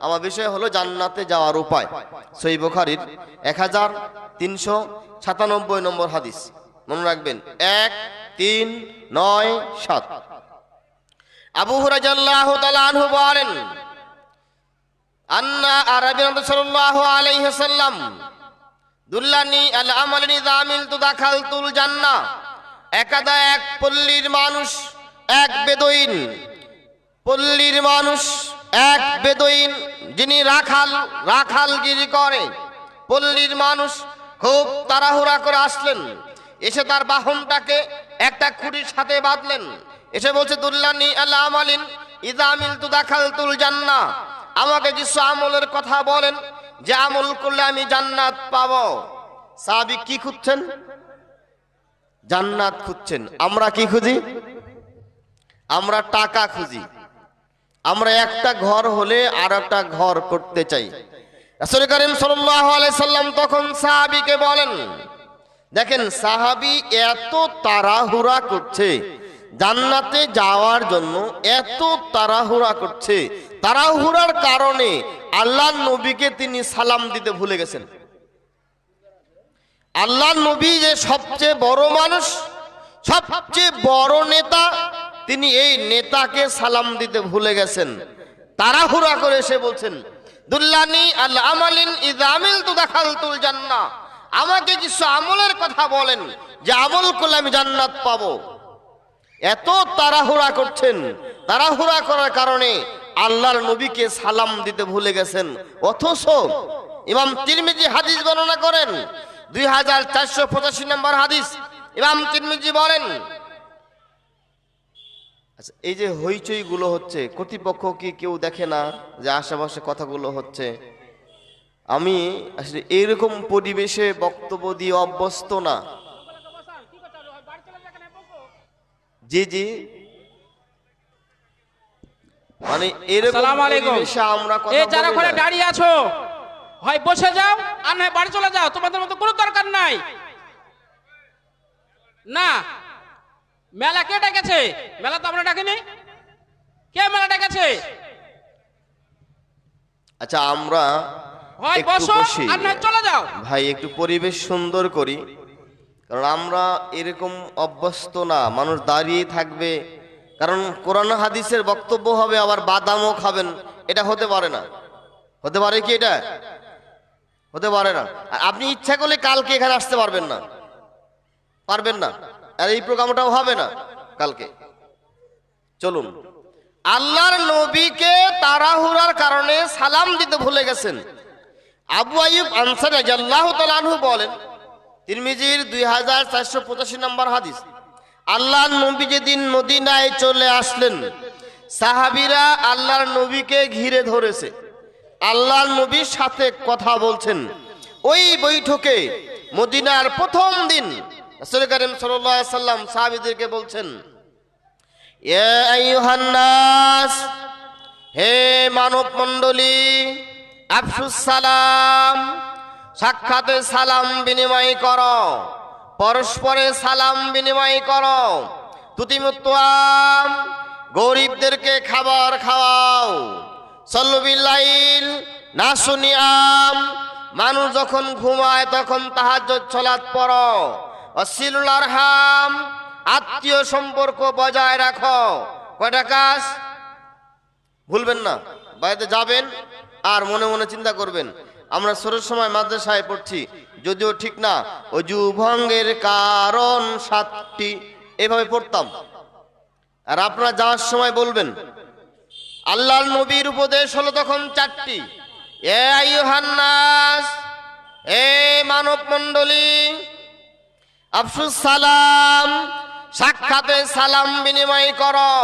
আমার বিষয় হলো জান্নাতে যাওয়ার উপায়। সহিহ বুখারীর 1397 নম্বর হাদিস, মনে রাখবেন 1397। আবু হুরায়রা রাদিয়াল্লাহু তাআলা আনহু বলেন, আন্না আরাবিয়্যান সাল্লাল্লাহু আলাইহি ওয়াসাল্লাম দুল্লানি আল আমালিন ইযা আমিলতু দাখালতুল জান্নাহ। একদা এক পল্লীর মানুষ, এক বেদুইন, পল্লীর মানুষ এক বেদুইন যিনি রাখালগিরি করে, পল্লীর মানুষ খুব তাড়াহুড়া করে আসলেন, এসে তার বাহনটাকে একটা খুঁটির সাথে বাঁধলেন, এসে বলছে দুল্লানি আল আমালিন ইযা আমিলতু দাখালতুল জান্নাহ, আমাকে কিছু আমলের কথা বলেন যে আমল করলে আমি জান্নাত পাবো। সাহাবী কি খুঁজছেন? জান্নাত খুঁজছেন। আমরা কি খুঁজি? আমরা টাকা খুঁজি। আমরা একটা ঘর হলে আর একটা ঘর করতে চাই। রাসূল করিম সাল্লাল্লাহু আলাইহি সাল্লাম তখন সাহাবীকে বলেন, দেখেন সাহাবী এত তাড়াহুড়া করছে জান্নাতে যাওয়ার জন্য, এত তাড়াহুড়া করছে, তাড়াহুড়ার কারণে আল্লাহর নবীকে তিনি সালাম দিতে ভুলে গেছেন। আল্লাহর নবী যে সবচেয়ে বড় মানুষ, সবচেয়ে বড় নেতা, তিনি এই নেতাকে সালাম দিতে ভুলে গেছেন। তাড়াহুড়া করে এসে বলছেন দুল্লানি আল আমালিন ইযা আমিলতু দাখালতুল জান্নাহ, আমাকে কিছু আমলের কথা বলেন যে আমল করলে আমি জান্নাত পাবো। এত তাড়াহুড়া করছেন, তাড়াহুড়া করার কারণে আল্লাহর নবীকে সালাম দিতে ভুলে গেছেন। অথচ ইমাম তিরমিজি হাদিস বর্ণনা করেন 2485 নম্বর হাদিস। ইমাম তিরমিজি বলেন, আচ্ছা এই যে হইচই গুলো হচ্ছে, কর্তৃপক্ষ কি কেউ দেখে না যে আশেপাশে কথাগুলো হচ্ছে? আমি আসলে এরকম পরিবেশে বক্তব্য দিয়ে অভ্যস্ত না। জি জি, মানে এরকম পরিবেশে আমরা কথা বলি না। এই যারা ওখানে দাঁড়িয়ে আছো, হয় বসে যাও আর নয় বাড়ি চলে যাও, তোমাদের মতো কোনো দরকার নাই। না, মেলা কে ডেকেছে? মেলা তো আমরা ডাকিনি। কে মেলা ডেকেছে? আচ্ছা আমরা হয় বসো আর নয় চলে যাও। ভাই একটু পরিবেশ সুন্দর করি, কারণ আমরা এরকম অভ্যস্ত না। মানুষ দাঁড়িয়ে থাকবে, কারণ কোরআন হাদিসের বক্তব্য হবে, আবার বাদামও খাবেন, এটা হতে পারে না। হতে পারে কি? এটা হতে পারে না। আর আপনি ইচ্ছা করলে কালকে এখানে আসতে পারবেন না, পারবেন না, আর এই প্রোগ্রামটাও হবে না কালকে। চলুন, আল্লাহর নবীকে তাড়াহুড়ার কারণে সালাম দিতে ভুলে গেছেন। আবু আইয়ুব আনসারী রাদিয়াল্লাহু তাআলা আনহু বলেন, তিরমিজির 2485 নম্বর হাদিস, আল্লাহর নবী যেদিন মদিনায় চলে আসলেন, সাহাবীরা আল্লাহর নবীকে ঘিরে ধরেছে, আল্লাহর নবীর সাথে কথা বলছেন। ওই বৈঠকে মদিনার প্রথম দিন রাসূল করিম সাল্লাল্লাহু আলাইহি সাল্লাম সাহাবীদেরকে বলছেন, ইয়া আইয়ুহান নাস, হে মানব মণ্ডলী, আফশুস সালাম, সাক্ষাতে সালাম বিনিময় করো, পরস্পরে সালাম বিনিময় করো। তুতিমুত্তাম, গরিবদেরকে খাবার খাওয়াও। সল্লু বিল লাইল নাসু নিয়াম, মানুষ যখন ঘুমায় তখন তাহাজ্জুদ সালাত পড়ো। ওয়াসিলুল আরহাম, আত্মীয় সম্পর্ক বজায় রাখো। কয়টা কাজ ভুলবেন না। বাড়িতে যাবেন আর মনে মনে চিন্তা করবেন, আমরা ছোটোর সময় মাদ্রাসায় পড়ছি, যদিও ঠিক না, অজু ভঙ্গের কারণ 7টি, এভাবে পড়তাম। আর আপনারা যাওয়ার সময় বলবেন, আল্লাহর নবীর উপদেশ হলো তখন 4টি। এ আইয়ুহান নাস, হে মানব মণ্ডলী, আফশুস সালাম, সাক্ষাতে সালাম বিনিময় করো।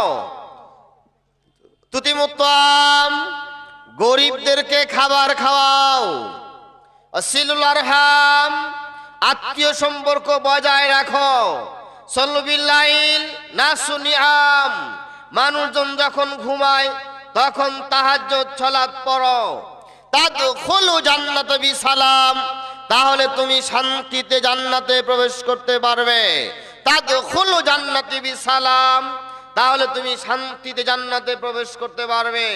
তুতিমুত্তাম, গরিবদেরকে খাবার খাওয়াও। ওয়াসিলুল আরহাম, আত্মীয় সম্পর্ক বজায় রাখো। সল্লু বিল লাইল নাসু নিয়াম, মানুষজন যখন ঘুমায় তখন তাহাজ্জুদ সালাত পড়ো। তাদখুলু জান্নাতা বিসালাম, তাহলে তুমি শান্তিতে জান্নাতে প্রবেশ করতে পারবে। তাদখুলু জান্নাতি বিসালাম, তাহলে তুমি শান্তিতে জান্নাতে প্রবেশ করতে পারবে।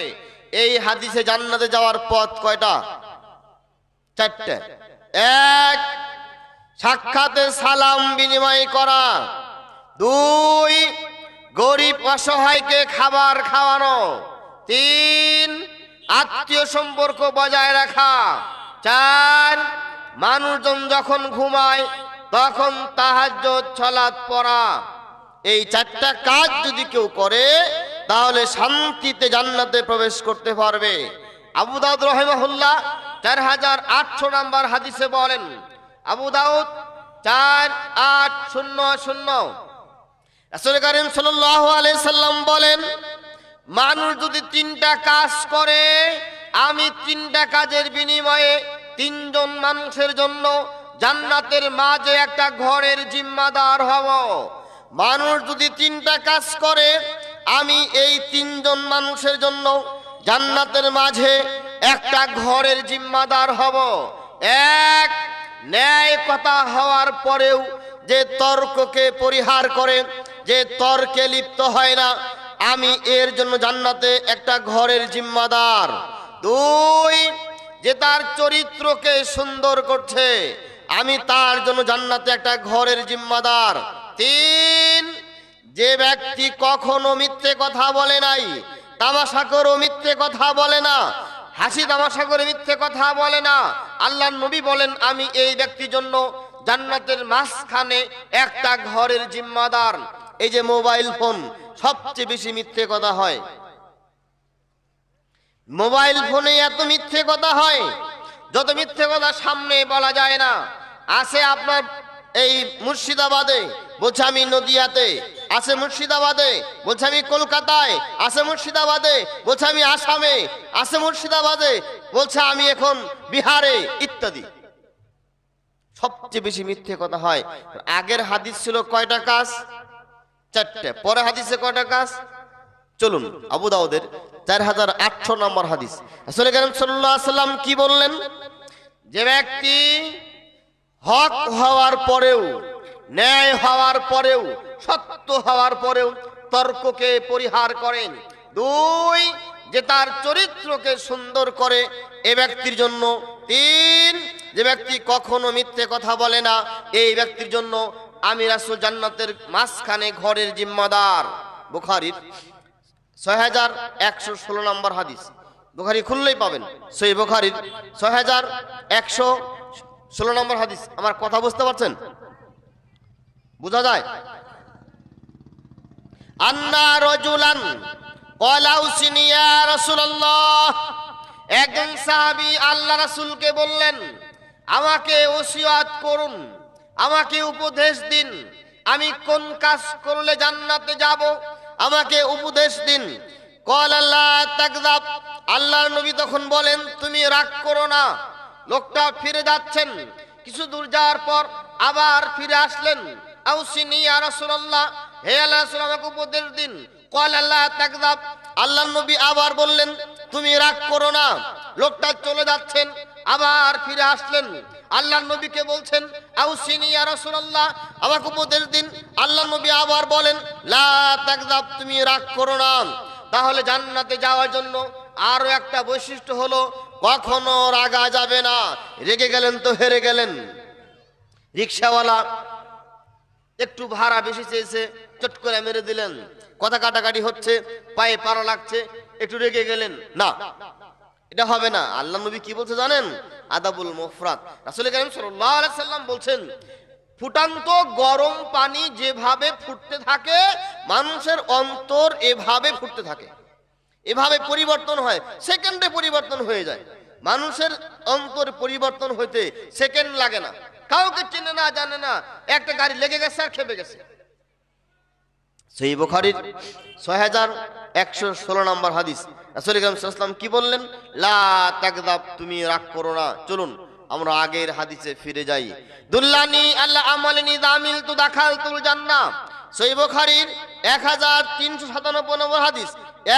এই হাদিসে জান্নাতে যাওয়ার পথ কয়টা? চারটে। এক, সাক্ষাতে সালাম বিনিময় করা। দুই, গরিব অসহায়কে খাবার খাওয়ানো। তিন, আত্মীয় সম্পর্ক বজায় রাখা। চার, মানুষজন যখন ঘুমায় তখন তাহাজ্জুদ সালাত পড়া। এই চারটা কাজ যদি কেউ করে তাহলে শান্তিতে জান্নাতে প্রবেশ করতে পারবে। আবু দাউদ রাহিমাহুল্লাহ 4800 নম্বর হাদিসে বলেন, আবু দাউদ 4800, রাসূল কারীম সাল্লাল্লাহু আলাইহি সাল্লাম বলেন, মানুষ যদি তিনটা কাজ করে আমি তিনটা কাজের বিনিময়ে তিনজন মানুষের জন্য জান্নাতের মাঝে একটা ঘরের জিম্মাদার হব। মানুষ যদি তিনটা কাজ করে আমি এই তিনজন মানুষের জন্য জান্নাতের মাঝে একটা ঘরের জিম্মাদার হব। এক, ন্যায় কথা হওয়ার পরেও যে তর্ককে পরিহার করে, যে তর্কে লিপ্ত হয় না, আমি এর জন্য জান্নাতে একটা ঘরের জিম্মাদার। দুই, যে তার চরিত্রকে সুন্দর করছে, আমি তার জন্য জান্নাতে একটা ঘরের জিম্মাদার। তিন, যে ব্যক্তি কখনো মিথ্যে কথা বলে নাই, তামাশা করে মিথ্যে কথা বলে না, হাসি তামাশা করে মিথ্যে কথা বলে না, আল্লাহর নবী বলেন আমি এই ব্যক্তির জন্য জান্নাতের মাঝখানে একটা ঘরের জিম্মাদার। এই যে মোবাইল ফোন, সবচেয়ে বেশি মিথ্যে কথা হয়। মোবাইল ফোনে এত মিথ্যে কথা হয়, যত মিথ্যে কথা সামনে বলা যায় না। আছে আপনার এই মুর্শিদাবাদে, বলছে আমি নদিয়াতে, আছে মুর্শিদাবাদে, বলছে আমি কলকাতায়, আছে মুর্শিদাবাদে, বলছে আমি আসামে, আছে মুর্শিদাবাদে, বলছে আমি এখন বিহারে, ইত্যাদি। সবচেয়ে বেশি মিথ্যে কথা হয়। আগের হাদিস ছিল কয়টা কাজ? চারটে। পরে হাদিসে কয়টা কাজ? চলুন আবু দাউদের 4800 নম্বর হাদিস, রাসূল কারীম সাল্লাল্লাহু আলাইহি সাল্লাম কি বললেন? যে ব্যক্তি হক হওয়ার পরেও, ন্যায় হওয়ার পরেও, সত্য হওয়ার পরেও তর্ককে পরিহার করেন। দুই, যে তার চরিত্রকে সুন্দর করে, এ ব্যক্তির জন্য। তিন, যে ব্যক্তি কখনো মিথ্যে কথা বলে না, এই ব্যক্তির জন্য আমি রাসূল জান্নাতের মাঝখানে ঘরের জিম্মাদার। বুখারীর 6116 নম্বর হাদিস, বুখারী খুললেই পাবেন। সহিহ বুখারীর 6116 নম্বর হাদিস। আমার কথা বুঝতে পারছেন? বোঝা যায়? আন্না রাজুলান ক্বালা উসিনি ইয়া রাসূলুল্লাহ, একজন সাহাবী আল্লাহ রাসূলকে বললেন আমাকে ওসিয়ত করুন, আমাকে উপদেশ দিন, আমি কোন কাজ করলে জান্নাতে যাব, আমাকে উপদেশ দিন। ক্বালা লা তাকযাব, আল্লাহর নবী তখন বলেন তুমি রাগ করো না। লোকটা ফিরে যাচ্ছেন, কিছু দূর যাওয়ার পর আবার ফিরে আসলেন। আউসিনি ইয়া রাসূলুল্লাহ, হে আল্লাহর রাসূল আমাকে উপদেশ দিন। ক্বালা লা তাকযাব, আল্লাহর নবী আবার বললেন তুমি রাগ করো না। লোকটা চলে যাচ্ছেন, আবার ফিরে আসলেন, আল্লাহর নবীকে বলছেন আউসিনি ইয়া রাসূলুল্লাহ, আমাকে উপদেশ দিন। আল্লাহর নবী আবার বলেন লা তাকযাব, তুমি রাগ করো না। তাহলে জান্নাতে যাওয়ার জন্য আরো একটা বৈশিষ্ট্য হলো কখনো রাগা যাবে না। রেগে গেলেন তো হেরে গেলেন। রিকশাওয়ালা একটু ভাড়া বেশি চেয়েছে, চট করে মেরে দিলেন, কথা কাটাকাটি হচ্ছে, পায়ে পাড়া লাগছে, একটু রেগে গেলেন, না, এটা হবে না। আল্লাহ নবী কি বলছে জানেন? আদাবুল মুফরাদ, রাসূল কারীম সাল্লাল্লাহু আলাইহি সাল্লাম বলছেন ফুটান্ত গরম পানি যেভাবে ফুটতে থাকে, মানুষের অন্তর এভাবে ফুটতে থাকে, এভাবে পরিবর্তন হয়, সেকেন্ডে পরিবর্তন হয়ে যায়। মানুষের অন্তর পরিবর্তন হইতে সেকেন্ড লাগে না। কাউকে চেনে না, জানে না, একটা গাড়ি লেগে গেছে আর খেপে গেছে। সহিহ বুখারীর 6116 নম্বর হাদিস, রাসূল কারীম সাল্লাল্লাহু আলাইহি ওয়াসাল্লাম কি বললেন? লা তাকযাব, তুমি রাগ করো না। চলুন আমরা আগের হাদিসে ফিরে যাই। দুল্লানি আল্লাহ আমালিনি দামিলতু দাখালতুল জান্নাহ, সহিহ বুখারীর 1397 নম্বর হাদিস,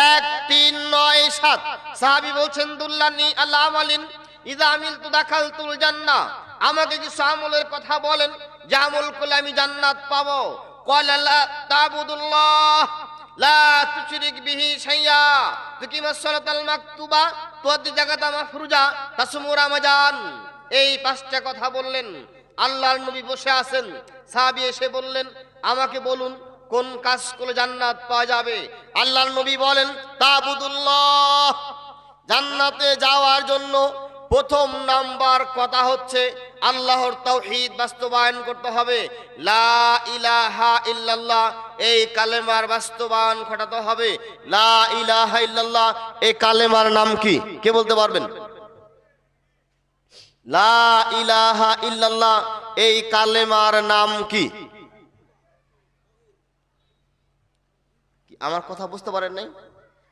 1397। সাহাবী বলছেন দুল্লানি আল্লাহ আমালিন ইযা আমিলতু দাখালতুল জান্নাহ, আমাকে কিছু আমলের কথা বলেন যে আমল করলে আমি জান্নাত পাবো। ক্বালা লা তাবুদুল্লাহ লা তুশরিক বিহি শাইয়া তুকিমাস সালাতাল মাকতুবা তুআদ্দি যাকাতা মাফরুজা তাসুমু রমাজান। এই পাঁচটা কথা বললেন। আল্লাহর নবী বসে আছেন, সাহাবী এসে বললেন, আমাকে বলুন কোন কাজ করলে জান্নাত পাওয়া যাবে? আল্লাহর নবী বলেন, তাবুদুল্লাহ। জান্নাতে যাওয়ার জন্য প্রথম নাম্বার কথা হচ্ছে আল্লাহর তাওহীদ বাস্তবায়ন করতে হবে। লা ইলাহা ইল্লাল্লাহ, এই কালেমার বাস্তবায়ন ঘটাতে হবে। লা ইলাহা ইল্লাল্লাহ, এই কালেমার নাম কি? কে বলতে পারবেন? লা ইলাহা ইল্লাল্লাহ, এই কালেমার নাম কি? আমার কথা বুঝতে পারেন নাই?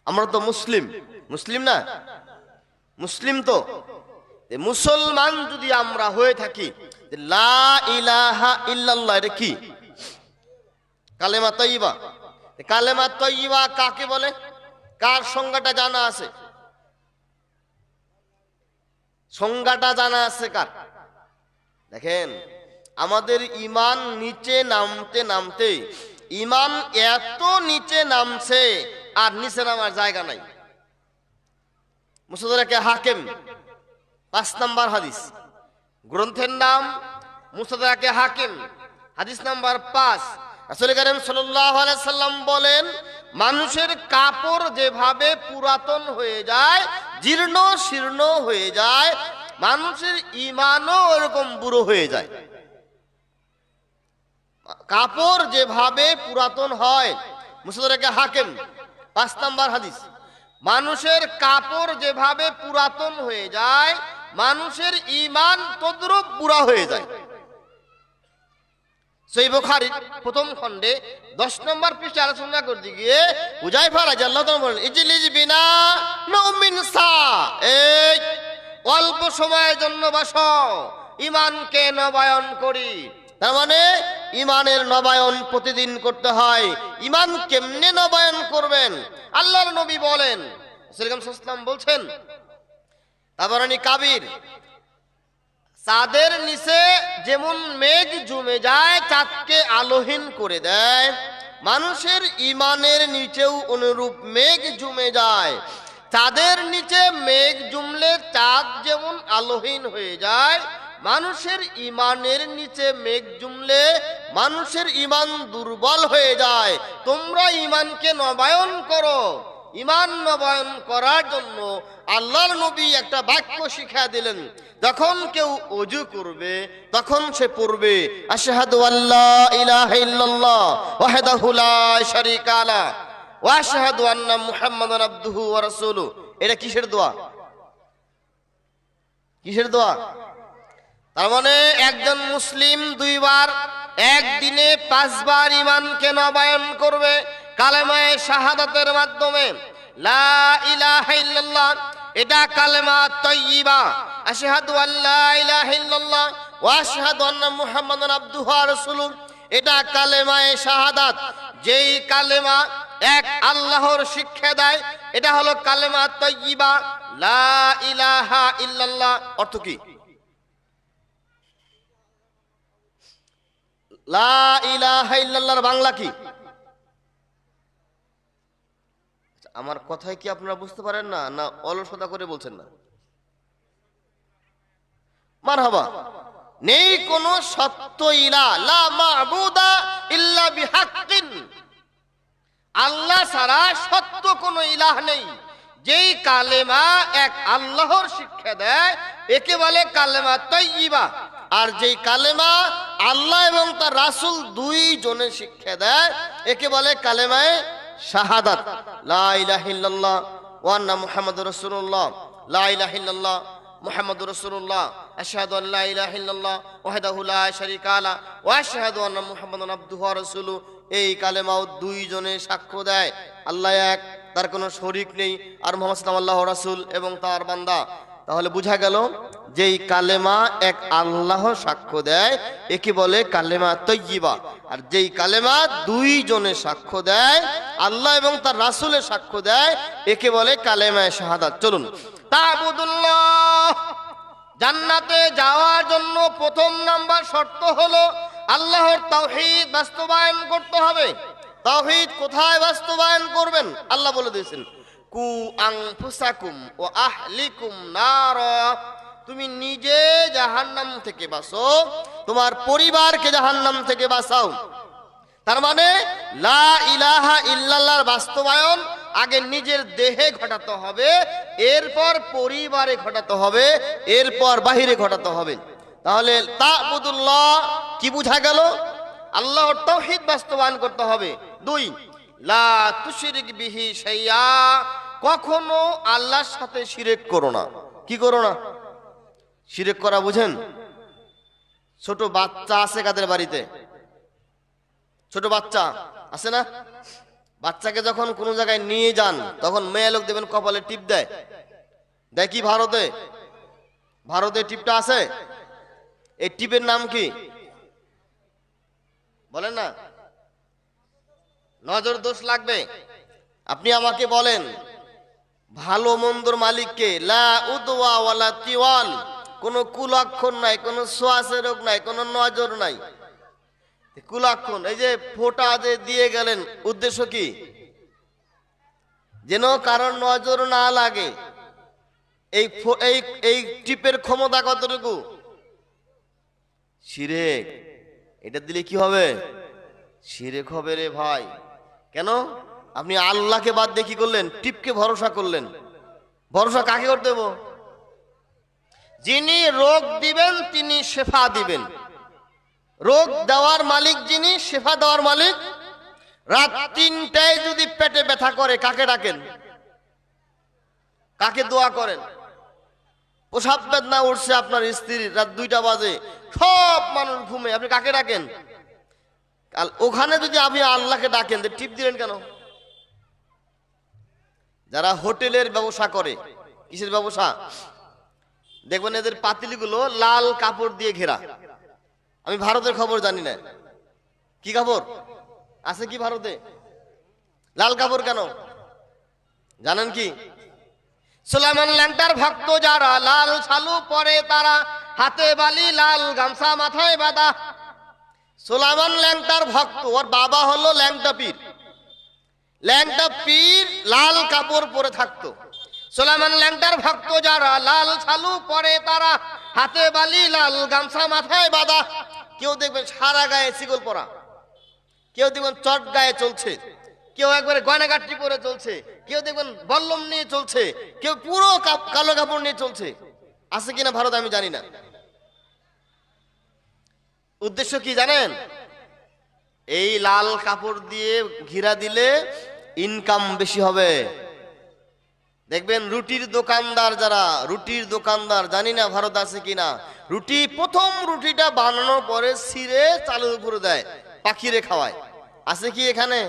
আমরা তো মুসলিম, মুসলিম না? মুসলিম তো মুসলমান যদি আমরা হয়ে থাকি, লা ইলাহা ইল্লাল্লাহ এটা কি? কালেমা তয়্যিবা। কালেমা তয়্যিবা কাকে বলে? কার সংজ্ঞাটা জানা আছে? সংজ্ঞাটা জানা আছে কার? দেখেন, আমাদের ইমান নিচে নামতে নামতে ইমান এত নিচে নামছে আর নিচে নামার জায়গা নাই। মুস্তাদরাকে হাকিম 5 নাম্বার হাদিস, গ্রন্থের নাম মুস্তাদরাকে হাকিম, হাদিস নাম্বার 5। রাসূল কারীম সাল্লাল্লাহু আলাইহি সাল্লাম বলেন, মানুষের কাপড় যেভাবে পুরাতন হয়ে যায়, জীর্ণ শীর্ণ হয়ে যায়, মানুষের ঈমানও এরকম বুড়ো হয়ে যায়। কাপড় যেভাবে পুরাতন হয়, মুস্তাদরাকে হাকিম 5 নাম্বার হাদিস। মানুষের কাপড় যেভাবে পুরাতন হয়ে যায়, মানুষের ঈমান তদ্রূপ বুড়া হয়ে যায়। সহিহ বুখারী প্রথম খণ্ডে 10 নম্বর পৃষ্ঠায় আলোচনা করতে গিয়ে হুযায়ফা রাদিয়াল্লাহু তাআলা বলেন, ইজলিস বিনা নুমিন সা, এই অল্প সময়ের জন্য বসো, ঈমানকে নবায়ন করি। তার মানে ঈমানের নবায়ন প্রতিদিন করতে হয়। ঈমান কেমনে নবায়ন করবেন? আল্লাহর নবী বলেন, রাসূল সাল্লাল্লাহু আলাইহি ওয়াসাল্লাম বলছেন, তাবারানী কাবির, চাঁদের নিচে যেমন মেঘ জমে যায়, চাঁদকে আলোহীন করে দেয়, মানুষের ঈমানের নিচেও অনুরূপ মেঘ জমে যায়। চাঁদের নিচে মেঘ জমলে চাঁদ যেমন আলোহীন হয়ে যায়, মানুষের ঈমানের নিচে মেঘ জমলে মানুষের ঈমান দুর্বল হয়ে যায়। তোমরা ঈমানকে নবায়ন করো। ঈমান নবায়ন করার জন্য আল্লাহর নবী একটা বাক্য শিক্ষা দিলেন, যখন কেউ ওযু করবে তখন সে পড়বে, আশহাদু আল্লা ইলাহা ইল্লাল্লাহ ওয়াহদাহু লা শারীকা লা ওয়া আশহাদু আন্না মুহাম্মাদান আবদুহু ওয়া রাসূলুহু। এটা কিসের দোয়া? কিসের দোয়া? তার মানে একজন মুসলিম 2 বার, একদিনে 5 বার ঈমানকে নবায়ন করবে কালেমায়ে শাহাদাতের মাধ্যমে। লা ইলাহা ইল্লাল্লাহ, এটা কালেমা তয়্যিবা। আশহাদু আল্লা ইলাহা ইল্লাল্লাহ ওয়া আশহাদু আন্না মুহাম্মাদান আবদুহু ওয়া রাসূলুহু, এটা কালেমায়ে শাহাদাত। যেই কালেমা এক আল্লাহর শিক্ষা দেয়, এটা হলো কালেমা তয়্যিবা। লা ইলাহা ইল্লাল্লাহ অর্থ কি? লা ইলাহা ইল্লাল্লাহর বাংলা কি? আমার কথায় কি আপনারা বুঝতে পারেন না, না অলসতা করে বলছেন না? মারহাবা। নেই কোন সত্য ইলাহ, লা মা'বুদা ইল্লা বিহাক্কিন, আল্লাহ ছাড়া সত্য কোনো ইলাহ নেই। যেই কালেমা এক আল্লাহর শিক্ষা দেয়, একে বলে কালেমা তয়্যিবা। আর যেই কালেমা আল্লাহ এবং তার রাসূল 2 জনের শিক্ষা দেয়, একে বলে কালেমায়ে শাহাদাত। লা ইলাহা ইল্লাল্লাহ ওয়া আন্না মুহাম্মাদুর রাসূলুল্লাহ, লা ইলাহা ইল্লাল্লাহ মুহাম্মাদুর রাসূলুল্লাহ, আশহাদু আল্লা ইলাহা ইল্লাল্লাহ ওয়াহদাহু লা শারীকা লা ওয়া আশহাদু আন্না মুহাম্মাদান আবদুহু ওয়া রাসূলুহু। এই কালেমাও 2 জনে সাক্ষ্য দেয় আল্লাহ এক, তার কোনো শরীক নেই, আর মুহাম্মদ সাল্লাল্লাহু আলাইহি ওয়াসাল্লাম আল্লাহর রাসূল এবং তার বান্দা। তাহলে বোঝা গেল যেই কালেমা এক আল্লাহ সাক্ষ্য দেয়, একে বলে কালেমা তয়্যিবা। আর যেই কালেমা 2 জনে সাক্ষ্য দেয়, আল্লাহ এবং তার রাসূলের সাক্ষ্য দেয়, একে বলে কালেমায়ে শাহাদাত। চলুন, তা'বুদুল্লাহ। জান্নাতে যাওয়ার জন্য প্রথম নাম্বার শর্ত হলো আল্লাহর তাওহীদ বাস্তবায়ন করতে হবে। তাওহীদ কোথায় বাস্তবায়ন করবেন? আল্লাহ বলে দিয়েছেন, কু আনফুসাকুম ও আহলিকুম নার, তুমি নিজে জাহান্নাম থেকে বাঁচো, তোমার পরিবারকে জাহান্নাম থেকে বাঁচাও। তার মানে লা ইলাহা ইল্লাল্লাহর বাস্তবায়ন আগে নিজের দেহে ঘটাতে হবে, এরপর পরিবারে ঘটাতে হবে, এরপর বাহিরে ঘটাতে হবে। তাহলে তা'বুদুল্লাহ কি বোঝা গেল? আল্লাহর তাওহীদ বাস্তবায়ন করতে হবে। 2, লা তুশরিক বিহি শাইআ, কখনো আল্লাহর সাথে শিরক করো না। কি করো না? শিরক করা বুঝেন? ছোট বাচ্চা আছে কাদের বাড়িতে? ছোট বাচ্চা আছে না? বাচ্চাকে যখন কোনো জায়গায় নিয়ে যান তখন মেয়ে লোক দেবেন কপালে টিপ দেয়। দেয় কি? ভারতে, ভারতে টিপটা আছে। এই টিপের নাম কি বলেন না? নজর দোষ লাগবে। আপনি আমাকে বলেন, ভালো মন্দর মালিককে? লা উদওয়া ওয়ালা তিওয়াল, কোনো কুলক্ষণ নাই, কোনো সোয়াসের রোগ নাই, কোনো নজর নাই। কুলক্ষণ এই যে ফোঁটা যে দিয়ে গেলেন, উদ্দেশ্য কি? যেন কারণ নজর না লাগে। এই টিপের ক্ষমতা কতটুকু? শিরক। এটা দিলে কি হবে? শিরক হবে রে ভাই। কেন? আপনি আল্লাহকে বাদ দিয়ে কি করলেন? টিপকে ভরসা করলেন। ভরসা কাকে করতে দেব? যিনি রোগ দিবেন তিনি শেফা দিবেন। রোগ দেওয়ার মালিক যিনি, শেফা দেওয়ার মালিক। রাত 3টায় যদি পেটে ব্যথা করে কাকে ডাকেন? কাকে দোয়া করেন? প্রসাব বেদনা উঠছে আপনার স্ত্রীর, রাত 2টা বাজে, সব মানুষ ঘুমে, আপনি কাকে ডাকেন? ওখানে যদি আপনি আল্লাহকে ডাকেন, টিপ দিলেন কেন? যারা হোটেলের ব্যবসা করে, কিসের ব্যবসা? দেখবেন এদের পাতিলগুলো লাল কাপড় দিয়ে ঘেরা। আমি ভারতের খবর জানি না, কি কাপড় আছে কি ভারতে? লাল কাপড় কেন জানেন কি? সুলাইমান ল্যাংটার ভক্ত যারা, লাল শালু পরে তারা, হাতে বালি লাল গামছা মাথায় বাঁধা। সুলাইমান ল্যাংটার ভক্ত, ওর বাবা হলো ল্যাংটা পীর। ল্যাংটা পীর লাল কাপড় পরে থাকতো। সুলাইমান ল্যাংটার ভক্ত যারা, লাল শালু পরে তারা, হাতে বালি লাল গামছা মাথায় বাঁধা। কেউ দেখবেন সারা গায়ে শিকল পরা, কেউ দেখবেন চট গায়ে চলছে, কেউ একবারে গয়নাগাটি পরে চলছে, কেউ দেখবেন বল্লম নিয়ে চলছে, কেউ পুরো কালো কাপড় নিয়ে চলছে। আছে কিনা ভারত আমি জানি না। উদ্দেশ্য কি জানেন? এই লাল কাপড় দিয়ে ঘিরা দিলে ইনকাম বেশি হবে। দেখবেন রুটির দোকানদার, যারা রুটির দোকানদার, জানি না ভারত আছে কিনা, রুটি প্রথম রুটিটা বানানোর পরে ছিঁড়ে চালের উপরে দেয়, পাখিরে খাওয়ায়। আছে কি এখানে?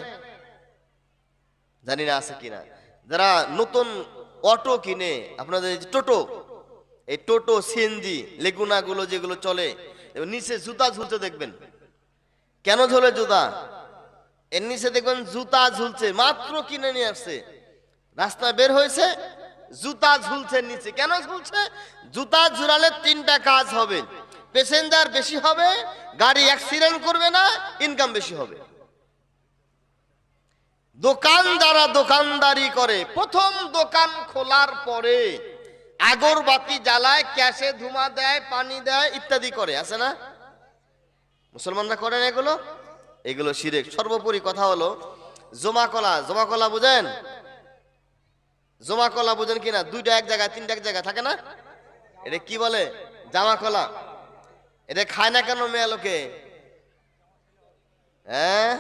জানি না আছে কিনা। যারা নতুন অটো কিনে, আপনাদের টোটো, এই টোটো সিএনজি লেগুনা গুলো যেগুলো চলে, নিচে জুতা ঝুলছে দেখবেন। কেন ঝোলে জুতা? এর নিচে দেখবেন জুতা ঝুলছে, মাত্র কিনে নিয়ে আসছে, রাস্তা বের হয়েছে, জুতা ঝুলছে নিচে। কেন ঝুলছে? জুতা ঝুলালে 3টা কাজ হবে, প্যাসেঞ্জার বেশি হবে, গাড়ি অ্যাক্সিডেন্ট করবে না, ইনকাম বেশি হবে। দোকান যারা দোকানদারি করে, প্রথম দোকান খোলার পরে আগরবাতি জ্বালায়, ক্যাশে ধুমা দেয়, পানি দেয়, ইত্যাদি করে, আছে না? মুসলমানরা করেন এগুলো? এগুলো শিরক। সর্বোপরি কথা হলো জমা কলা। জমা কলা বুঝেন? জমা কলা বুঝেন কিনা? 2টা এক জায়গায়, 3টা এক জায়গায় থাকে না? এটা কি বলে? জামা কলা। এটা খায় না কেন মেয়ে লোকে? হ্যাঁ,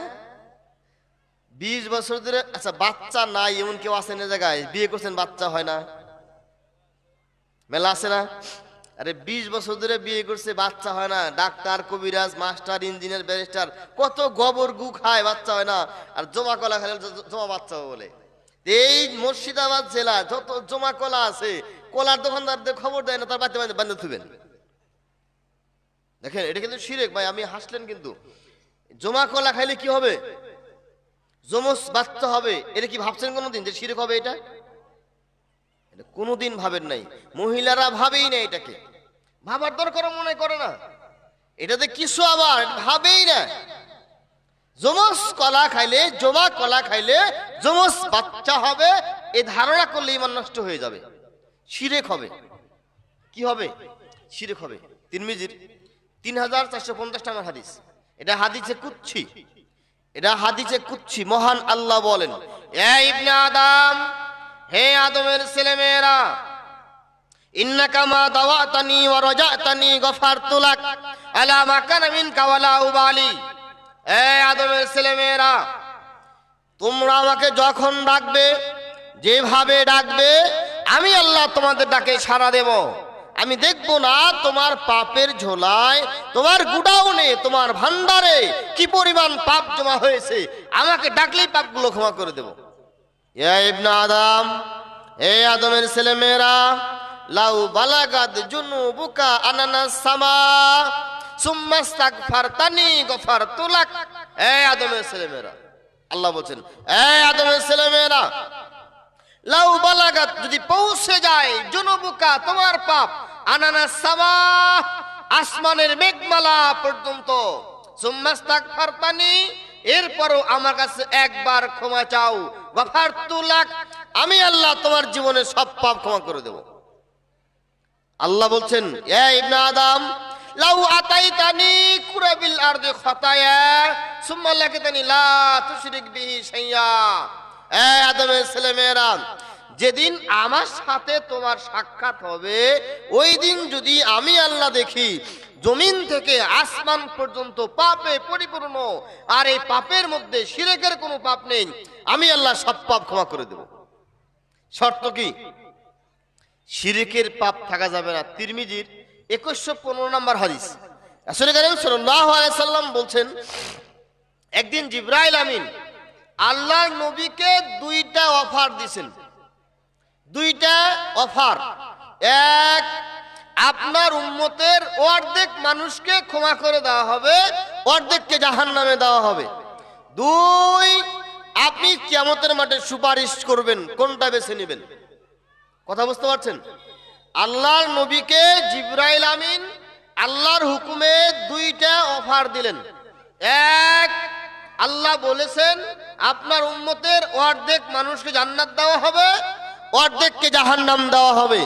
20 বছর ধরে। আচ্ছা, বাচ্চা নাই এমন কেউ আছে না জায়গায়? বিয়ে করছেন বাচ্চা হয় না? মেলা আছে না? আরে 20 বছর ধরে বিয়ে করছে, বাচ্চা হয় না। ডাক্তার, কবিরাজ, মাস্টার, ইঞ্জিনিয়ার, ব্যারিস্টার, কত গোবর গু খায়, বাচ্চা হয় না। আর জমা কলা খেলে জমা বাচ্চা বলে। এই মুর্শিদাবাদ জেলা যত জমা কলা আছে, কলার দোকানদারদের খবর দেয় না, তার বাচ্চা বান্ধে থুবেন। দেখেন, এটা কিন্তু শিরক ভাই। আমি হাসলেন কিন্তু। জমা কলা খাইলে কি হবে? জমস বাচ্চা হবে। এটা কি ভাবছেন কোনোদিন যে শিরক হবে? এটা কোনোদিন ভাবেন নাই। মহিলারা ভাবেই না এটাকে, ভাবার দরকার মনে করে না। এটাতে কিছু আবার ভাবেই না। যমজ কলা খাইলে, জমা কলা খাইলে যমজ বাচ্চা হবে, এই ধারণা করলে ঈমান নষ্ট হয়ে যাবে, শিরক হবে। কি হবে? শিরক হবে। তিরমিজির 3450 নম্বর হাদিস। এটা হাদিসে কুদসি, এটা হাদিসে কুদসি। মহান আল্লাহ বলেন, এ ইবনে আদম, হে আদমের ছেলেমেয়েরা, ইন্নাকা মা দাওয়াতানি ওয়া রাজাতানি গফারতু লাক আলা মা কানা মিনকা ওয়ালা উবালি। এ আদমের ছেলেমেয়েরা, তোমরা আমাকে যখন ডাকবে, যেভাবে ডাকবে, আমি আল্লাহ তোমাদের ডাকে সাড়া দেব। আমি দেখব না তোমার পাপের ঝোলায়, তোমার গুডাউনে, তোমার ভান্ডারে কি পরিমাণ পাপ জমা হয়েছে। আমাকে ডাকলেই পাপগুলো ক্ষমা করে দেব। ইয়া ইবনে আদম, হে আদমের ছেলেমেয়েরা, লাউ বালাগাত জুনুবুকা আনানাস সামা সুম্মা ইস্তাগফারতানি গফারতু লাক। হে আদমের ছেলেমেয়েরা, আল্লাহ বলছেন, হে আদমের ছেলেমেয়েরা, লাউ বালাগাত, যদি পৌঁছে যায়, জুনুবুকা, তোমার পাপ, আনানাস সামা, আসমানের মেঘমালা পর্যন্ত, সুম্মা ইস্তাগফারতানি, এরপরও আমার কাছে একবার ক্ষমা চাও, গফারতু লাক, আমি আল্লাহ তোমার জীবনের সব পাপ ক্ষমা করে দেব। আল্লাহ বলছেন, এ ইবনে আদম, লাউ আতাইতানি কুরাবিল আরদি খাতায়া সুম্মা লাকিতানি লা তুশরিক বিহি শাইয়া। এ আদমের ছেলেমেয়েরা, যেদিন আমার সাথে তোমার সাক্ষাৎ হবে, ওই দিন যদি আমি আল্লাহ দেখি জমিন থেকে আসমান পর্যন্ত পাপে পরিপূর্ণ, আর এই পাপের মধ্যে শিরকের কোনো পাপ নেই, আমি আল্লাহ সব পাপ ক্ষমা করে দেব। শর্ত কি? শিরকের পাপ থাকা যাবে না। তিরমিজির 2115 নম্বর হাদিস। রাসূল কারীম সাল্লাল্লাহু আলাইহি সাল্লাম বলছেন, একদিন জিবরাইল আমিন আল্লাহর নবীকে দুইটা অফার দিয়েছেন। দুইটা অফার। এক, আপনার উম্মতের অর্ধেক মানুষকে ক্ষমা করে দেওয়া হবে, অর্ধেককে জাহান্নামে দেওয়া হবে। দুই, আপনি কিয়ামতের মাঠে সুপারিশ করবেন, কোনটা বেছে নেবেন? কথা বুঝতে পারছেন? আল্লাহর নবীকে জিবরাইল আমিন আল্লাহর হুকুমে দুইটা অফার দিলেন। এক, আল্লাহ বলেছেন আপনার উম্মতের অর্ধেক মানুষকে জান্নাত দেওয়া হবে, অর্ধেককে জাহান্নাম দেওয়া হবে।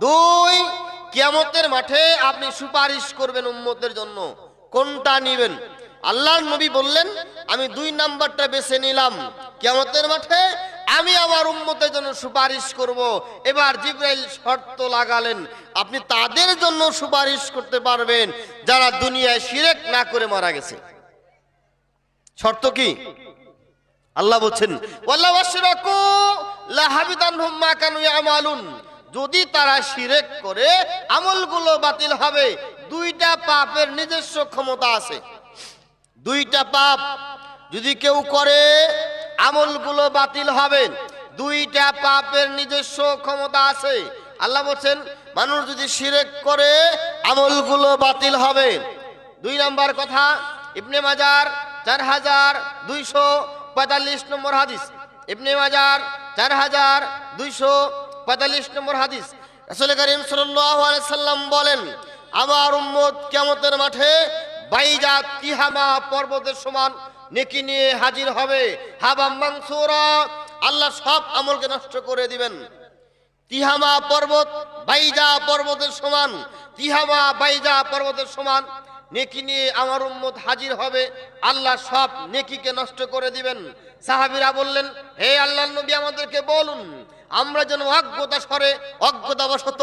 দুই, কিয়ামতের মাঠে আপনি সুপারিশ করবেন উম্মতের জন্য, কোনটা নেবেন? আল্লাহর নবী বললেন, আমি 2 নাম্বারটা বেছে নিলাম, কিয়ামতের মাঠে আমি আমার উম্মতের জন্য সুপারিশ করব। এবার জিবরাইল শর্ত লাগালেন, আপনি তাদের জন্য সুপারিশ করতে পারবেন যারা দুনিয়ায় শিরক না করে মারা গেছে। শর্ত কি? আল্লাহ বলছেন, ওয়াল্লাহু আশরাকু লাহাবিতানহুম মা কানু ইয়ামালুন, যদি তারা শিরক করে আমলগুলো বাতিল হবে। দুইটা পাপের নিজস্ব ক্ষমতা আছে। দুইটা পাপ যদি কেউ করে আমলগুলো বাতিল হবে। দুইটা পাপের নিজস্ব ক্ষমতা আছে। আল্লাহ বলছেন, মানুষ যদি শিরক করে আমলগুলো বাতিল হবে। 2 নাম্বার কথা, ইবনে মাজার 4245 নম্বর হাদিস। ইবনে মাজার 4245 নম্বর হাদিস। রাসূল কারীম সাল্লাল্লাহু আলাইহি সাল্লাম বলেন, আমার উম্মত কিয়ামতের মাঠে বাইজা তিহামা পর্বতের সমান নেকি নিয়ে হাজির হবে। হাবাম মানসুরা, আল্লাহ সব আমলকে নষ্ট করে দিবেন। তিহামা পর্বত বাইজা পর্বতের সমান, তিহামা বাইজা পর্বতের সমান নেকি নিয়ে আমার উম্মত হাজির হবে, আল্লাহ সব নেকিকে নষ্ট করে দিবেন। সাহাবীরা বললেন, হে আল্লাহর নবী, আমাদেরকে বলুন, আমরা যেন অজ্ঞতাবশত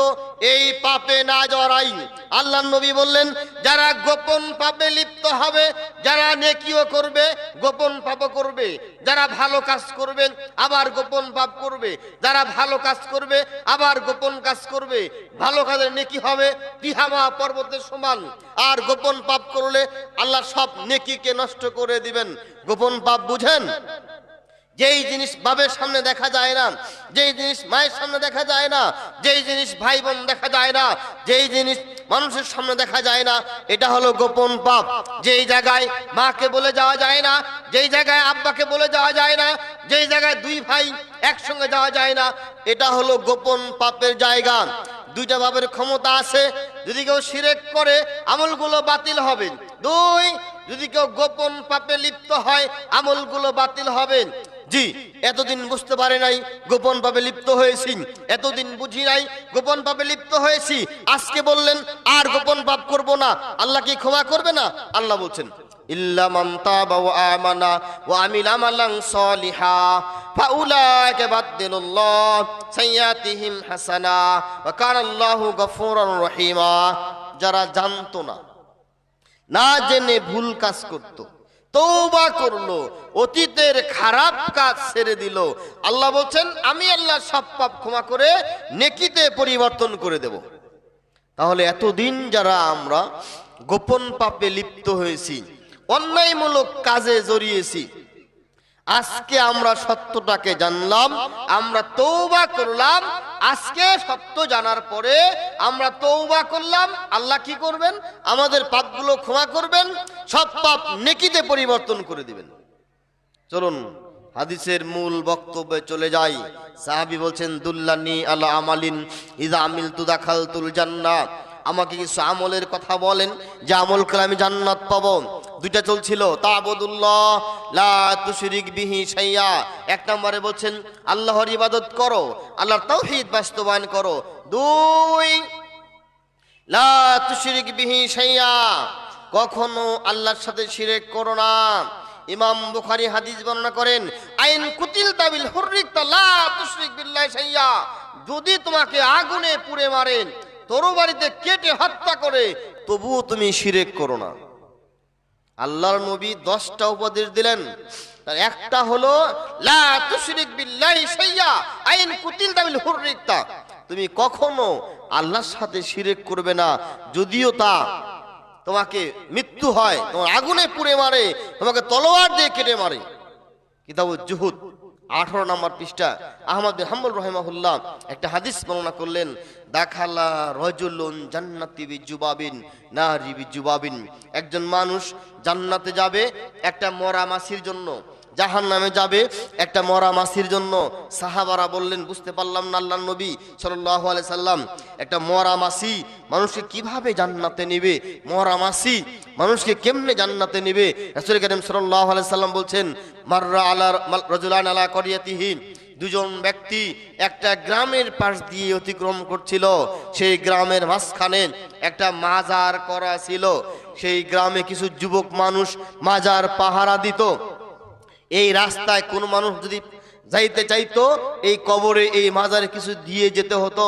এই পাপে না জড়াই। আল্লাহর নবী বললেন, যারা গোপন পাপে লিপ্ত হবে, যারা নেকিও করবে গোপন পাপও করবে, যারা ভালো কাজ করবে আবার গোপন পাপ করবে, যারা ভালো কাজ করবে আবার গোপন কাজ করবে, ভালো কাজের নেকি হবে তিহামা পর্বতের সমান, আর গোপন পাপ করলে আল্লাহ সব নেকিকে নষ্ট করে দিবেন। গোপন পাপ বুঝেন? যেই জিনিস বাবের সামনে দেখা যায় না, যেই জিনিস মায়ের সামনে দেখা যায় না, যেই জিনিস ভাই বোন দেখা যায় না, যেই জিনিস মানুষের সামনে দেখা যায় না, এটা হলো গোপন পাপ। যেই জায়গায় মাকে বলে যাওয়া যায় না, যেই জায়গায় আব্বাকে বলে যাওয়া যায় না, যেই জায়গায় 2 ভাই একসঙ্গে যাওয়া যায় না, এটা হলো গোপন পাপের জায়গা। 2টা পাপের ক্ষমতা আছে। যদি কেউ শিরক করে আমলগুলো বাতিল হবে। 2, যদি কেউ গোপন পাপে লিপ্ত হয় আমলগুলো বাতিল হবে। জি, এতদিন বুঝতে পারে নাই, গোপন পাপে লিপ্ত হয়েছি, এতদিন বুঝি নাই, গোপন পাপে লিপ্ত হয়েছি, আজকে বললেন আর গোপন পাপ করব না, আল্লাহ কি ক্ষমা করবে না? আল্লাহ বলছেন ইল্লা মান তাবা ওয়া আমানা ওয়া আমিলা আমালান সলিহা ফাউলাইকা বাদদিলুল্লাহ সাইয়াতিহিম হাসানা ওয়া কানাল্লাহু গফুরুর রহিমা। যারা জানতো না, না জেনে ভুল কাজ করত, তওবা করলো, অতীতের খারাপ কাজ ছেড়ে দিল, আল্লাহ বলছেন আমি আল্লাহ সব পাপ ক্ষমা করে নেকিতে পরিবর্তন করে দেব। তাহলে এতদিন যারা আমরা গোপন পাপে লিপ্ত হয়েছি, অন্যায়মূলক কাজে জড়িয়েছি, আজকে আমরা সত্যটাকে জানলাম, আমরা তওবা করলাম। আজকে সত্য জানার পরে আমরা তওবা করলাম, আল্লাহ কি করবেন? আমাদের পাপগুলো ক্ষমা করবেন, সব পাপ নেকিতে পরিবর্তন করে দিবেন। চলুন হাদিসের মূল বক্তব্যে চলে যাই। সাহাবী বলছেন দুল্লানি আলা আমালিন ইযা আমিলতু দাখালতুল জান্নাহ। আমাকে কিছু আমলের কথা বলেন যে আমল করে আমি জান্নাত পাবো। দুইটা চলছিল, তা'বুদুল্লাহ লা তুশরিক বিহি শাইয়া। এক নম্বরে বলছেন আল্লাহর ইবাদত করো, আল্লাহর তাওহীদ বাস্তবায়ন করো। দুই, লা তুশরিক বিহি শাইয়া, কখনো আল্লাহর সাথে শিরক করো না। ইমাম বুখারী হাদিস বর্ণনা করেন আইন কুতিলতা বিল হুররিকতা লা তুশরিক বিল্লাহি শাইয়া। যদি তোমাকে আগুনে পুড়ে মারেন, তরবারিতে কেটে হত্যা করে, তবুও তুমি শিরক করো না। আল্লাহর নবী 10টা উপদেশ দিলেন, তার একটা হলো লা তুশরিক বিল্লাহি শাইয়া আইন কুতিলতা বিল হুররিকতা, তুমি কখনো আল্লাহর সাথে শিরক করবে না, যদিও তা তোমাকে মৃত্যু হয়, তোমার আগুনে পুড়ে মারে, তোমাকে তলোয়ার দিয়ে কেটে মারে। কিতাবুজ জুহুদ 18 নম্বর পৃষ্ঠা আহমদ বিন হাম্বল রাহিমাহুল্লাহ একটা হাদিস বর্ণনা করলেন, দাখালা রাজুলুন জান্নাতি বিজুবাবিন নারি বিজুবাবিন। একজন মানুষ জান্নাতে যাবে একটা মরা মাছির জন্য, জাহান্নামে যাবে একটা মরা মাছির জন্য। সাহাবারা বললেন বুঝতে পারলাম না আল্লাহর নবী সাল্লাল্লাহু আলাইহি সাল্লাম, একটা মরা মাছি মানুষকে কিভাবে জান্নাতে নেবে? মরা মাছি মানুষকে কেমনে জান্নাতে নেবে? রাসূল কারীম সাল্লাল্লাহু আলাইহি সাল্লাম বলছেন মাররা আলা রাজুলান আলা করিয়াতিহি, দুজন ব্যক্তি একটা গ্রামের পাশ দিয়ে অতিক্রম করছিল। সেই গ্রামের মাঝখানে একটা মাজার করা ছিল। সেই গ্রামে কিছু যুবক মানুষ মাজার পাহারা দিত। এই রাস্তায় কোন মানুষ যদি যাইতে চাইতো, এই কবরে এই মাজারে কিছু দিয়ে যেতে হতো।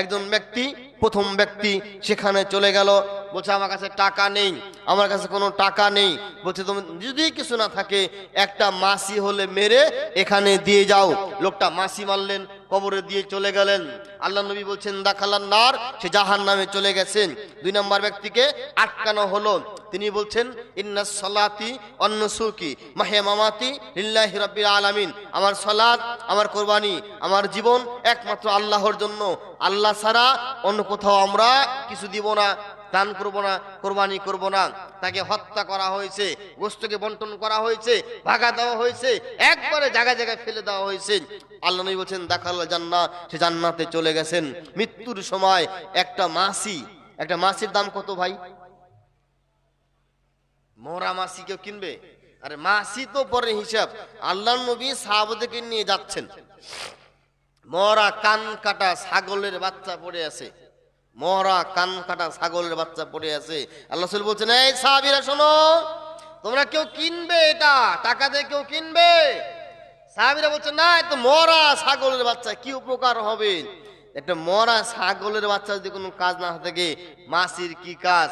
একজন ব্যক্তি, প্রথম ব্যক্তি সেখানে চলে গেল, বলছে আমার কাছে টাকা নেই, আমার কাছে কোনো টাকা নেই। বলছে তুমি যদি কিছু না থাকে একটা মাছি হলে মেরে এখানে দিয়ে যাও। লোকটা মাছি মারলেন, কবরে দিয়ে চলে গেলেন। আল্লাহ নবী বলছেন দাখালান নার, সে জাহান্নামে চলে গেছেন। দুই নম্বর ব্যক্তিকে আটকানো হলো। তিনি বলছেন ইন্নাস সালাতি ওয়ান নুসুকি মাহিয়া মামাতি লিল্লাহি রাব্বিল আলামিন, আমার সালাত, আমার কুরবানি, আমার জীবন একমাত্র আল্লাহর জন্য, আল্লাহ ছাড়া অন্য কোথাও আমরা কিছু দিব না, দান করব না, কোরবানি করব না। তাকে হত্যা করা হয়েছে, গোশতকে বন্টন করা হয়েছে, ভাগা দেওয়া হয়েছে, একবারে জায়গায় জায়গায় ফেলে দেওয়া হয়েছে। আল্লাহ নবী বলছেন দাখাল জান্নাহ, সে জান্নাতে চলে গেছেন। মৃত্যুর সময় একটা মাছির দাম কত ভাই? মরা মাছি কেউ কিনবে? আরে মাছি তো পরে হিসাব। আল্লাহ নবী সাহাবাদেরকে নিয়ে যাচ্ছেন, মরা কান কাটা ছাগলের বাচ্চা পড়ে আছে, মরা কান কাটা ছাগলের বাচ্চা পড়ে আছে। আল্লাহ রাসূল বলছেন এই সাহাবীরা শোনো, তোমরা কেউ কিনবে? এটা টাকা দিয়ে কেউ কিনবে? সাহাবীরা বলছেন না, এত মরা ছাগলের বাচ্চা কি উপকার হবে? একটা মরা ছাগলের বাচ্চা যদি কোনো কাজ না থাকে, মাছির কি কাজ?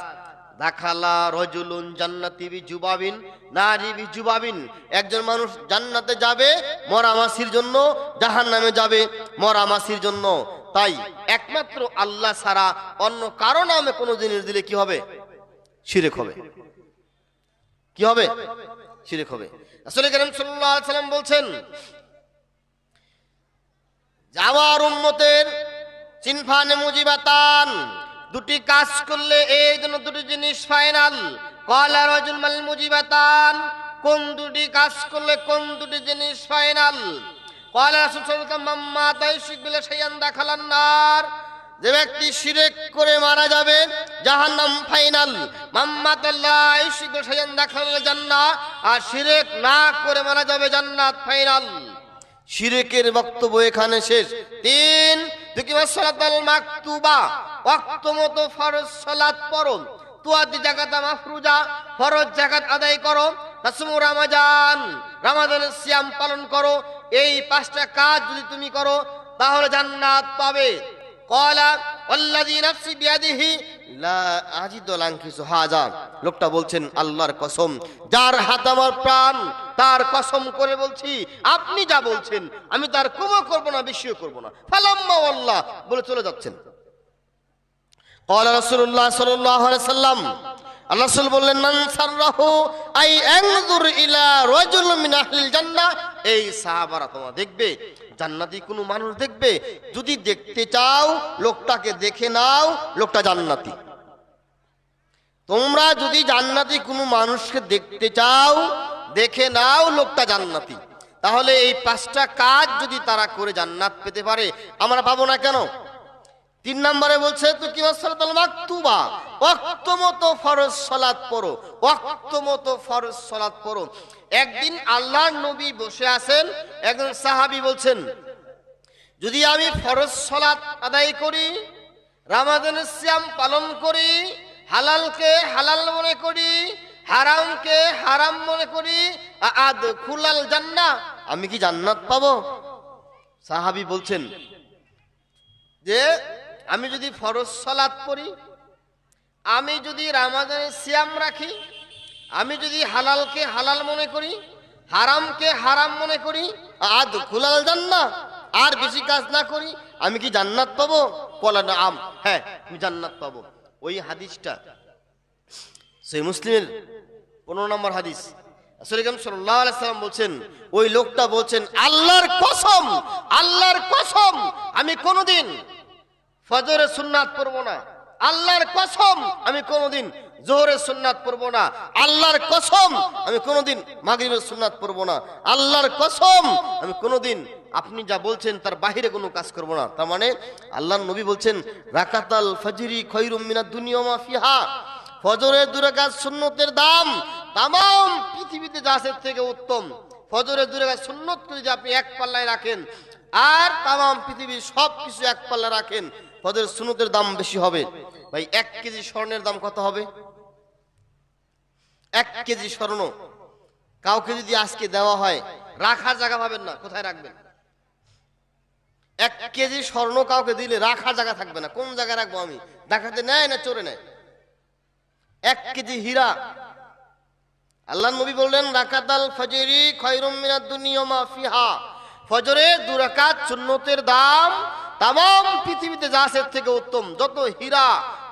দাখালা রাজুলুন জান্নাতি বিজুবাবিন নারি বিজুবাবিন, একজন মানুষ জান্নাতে যাবে মরা মাছির জন্য, জাহান্নামে যাবে মরা মাছির জন্য। তাই একমাত্র আল্লাহ ছাড়া অন্য কারো নামে কোনো জিনিস দিলে কি হবে? শিরক হবে। কি হবে? শিরক হবে। রাসূল কারীম সাল্লাল্লাহু আলাইহি সাল্লাম বলছেন আমার উম্মতের সিনফানে মুজিবাতান, দুটি কাজ করলে এই জন্য দুটি জিনিস ফাইনাল। ক্বালা রাজুল মাল মুজিবাতান, কোন দুটি কাজ করলে কোন দুটি জিনিস ফাইনাল? ক্বালা রাসূল সাল্লাল্লাহু আলাইহি ওয়াসাল্লাম মাম্মা তাইশিক বিলা শাইয়ান দাখালান নার, যে ব্যক্তি শিরক করে মারা যাবে জাহান্নাম ফাইনাল, মাম্মাতাল্লাহ ইশরিকু শাইআন দাখালাল জান্নাহ, আর শিরক না করে মারা যাবে জান্নাত ফাইনাল। শিরকের বক্তব্য এখানে শেষ। 3 তুকিমাস সালাতাল মাকতুবা, ওয়াক্ত মতো ফরজ সালাত পড়ো, তুয়াদি যাকাতা মাফরুজা, ফরজ যাকাত আদায় করো, তাসুমু রমাজান, রমাদানের সিয়াম পালন করো। এই 5টা কাজ যদি তুমি করো তাহলে জান্নাত পাবে। ক্বালা ওয়াল্লাযী নাফসি বিয়াদিহি লা আজিদু লানকিসু হাযা, লোকটা বলছেন আল্লাহর কসম, যার হাত আমার প্রাণ, তার কসম করে বলছি আপনি যা বলছেন আমি তার কমও করব না বেশিও করব না। ফালাম্মা ওয়াল্লাহ বলে চলে যাচ্ছেন। ক্বালা রাসূলুল্লাহ সাল্লাল্লাহু আলাইহি সাল্লাম, আল্লাহ রাসূল বললেন মান সাররাহু আই আনজুর ইলা রাজুল মিন আহলিল জান্নাহ, এই সাহাবারা তোমরা দেখবে জান্নাতি কোনো মানুষ দেখবে, যদি দেখতে চাও লোকটাকে দেখে নাও, লোকটা জান্নাতি। তোমরা যদি জান্নাতি কোনো মানুষকে দেখতে চাও দেখে নাও, লোকটা জান্নাতি। তাহলে এই 5টা কাজ যদি তারা করে জান্নাত পেতে পারে, আমরা পাবো না কেন? 3 নম্বরে বলছে তুকিমাস সালাতাল মাকতুবা, ওয়াক্ত মতো ফরজ সালাত পড়ো, ওয়াক্ত মতো ফরজ সালাত পড়ো। একদিন আল্লাহর নবী বসে আছেন, একজন সাহাবী বলছেন যদি আমি ফরজ সালাত আদায় করি, রমাদানের সিয়াম পালন করি, হালালকে হালাল মনে করি, হারামকে হারাম মনে করি, আদখুলাল জান্নাহ, আমি কি জান্নাত পাবো? সাহাবী বলছেন যে আমি যদি ফরজ সালাত পড়ি, আমি যদি রমাদানের সিয়াম রাখি, আমি যদি হালালকে হালাল মনে করি, হারামকে হারাম মনে করি, আদখুলাল জান্নাহ, আর বেশি কাজ না করি, আমি কি জান্নাত পাবো? বলা নাম, হ্যাঁ আমি জান্নাত পাবো। ওই হাদিসটা সহিহ মুসলিমের 15 নম্বর হাদিস। রাসূল আকরাম সাল্লাল্লাহু আলাইহি সাল্লাম বলছেন, ওই লোকটা বলছেন আল্লাহর কসম, আল্লাহর কসম আমি কোনোদিন ফজরের সুন্নাত পড়বো না, আল্লাহর কসম আমি কোনোদিন জোহরের সুন্নাত পড়বো না, আল্লাহর কসম আমি কোনোদিন মাগরিবের সুন্নাত পড়বো না, আল্লাহর কসম আমি কোনোদিন আপনি যা বলছেন তার বাহিরে কোনো কাজ করব না। তার মানে আল্লাহর নবী বলছেন রাকাতাল ফজরি খায়রুম মিনাদ দুনিয়া ওয়া মা ফিহা, ফজরের 2 রাকাত সুন্নতের দাম तमाम পৃথিবীতে যা আছে থেকে উত্তম। ফজরের 2 রাকাত সুন্নত যদি আপনি এক পাল্লায় রাখেন আর तमाम পৃথিবীর সব কিছু এক পাল্লায় রাখেন, ফজরের সুন্নতের দাম বেশি হবে। ভাই 1 কেজি স্বর্ণের দাম কত হবে? 1 কেজি স্বর্ণ কাউকে যদি আজকে দেওয়া হয়, রাখার জায়গা পাবেন না, কোথায় রাখবেন? 1 কেজি স্বর্ণ কাউকে দিলে রাখার জায়গা থাকবে না, কোন জায়গায় রাখবো আমি? ডাকাতে নেয় না চোরে নেয়? 1 কেজি হীরা, আল্লাহর নবী বললেন রাকাতাল ফজরি খায়রুম মিনাদ দুনিয়া ওয়া মা ফিহা, ফজরের 2 রাকাত সুন্নতের দাম तमाम পৃথিবীতে যা আছে থেকে উত্তম। যত হীরা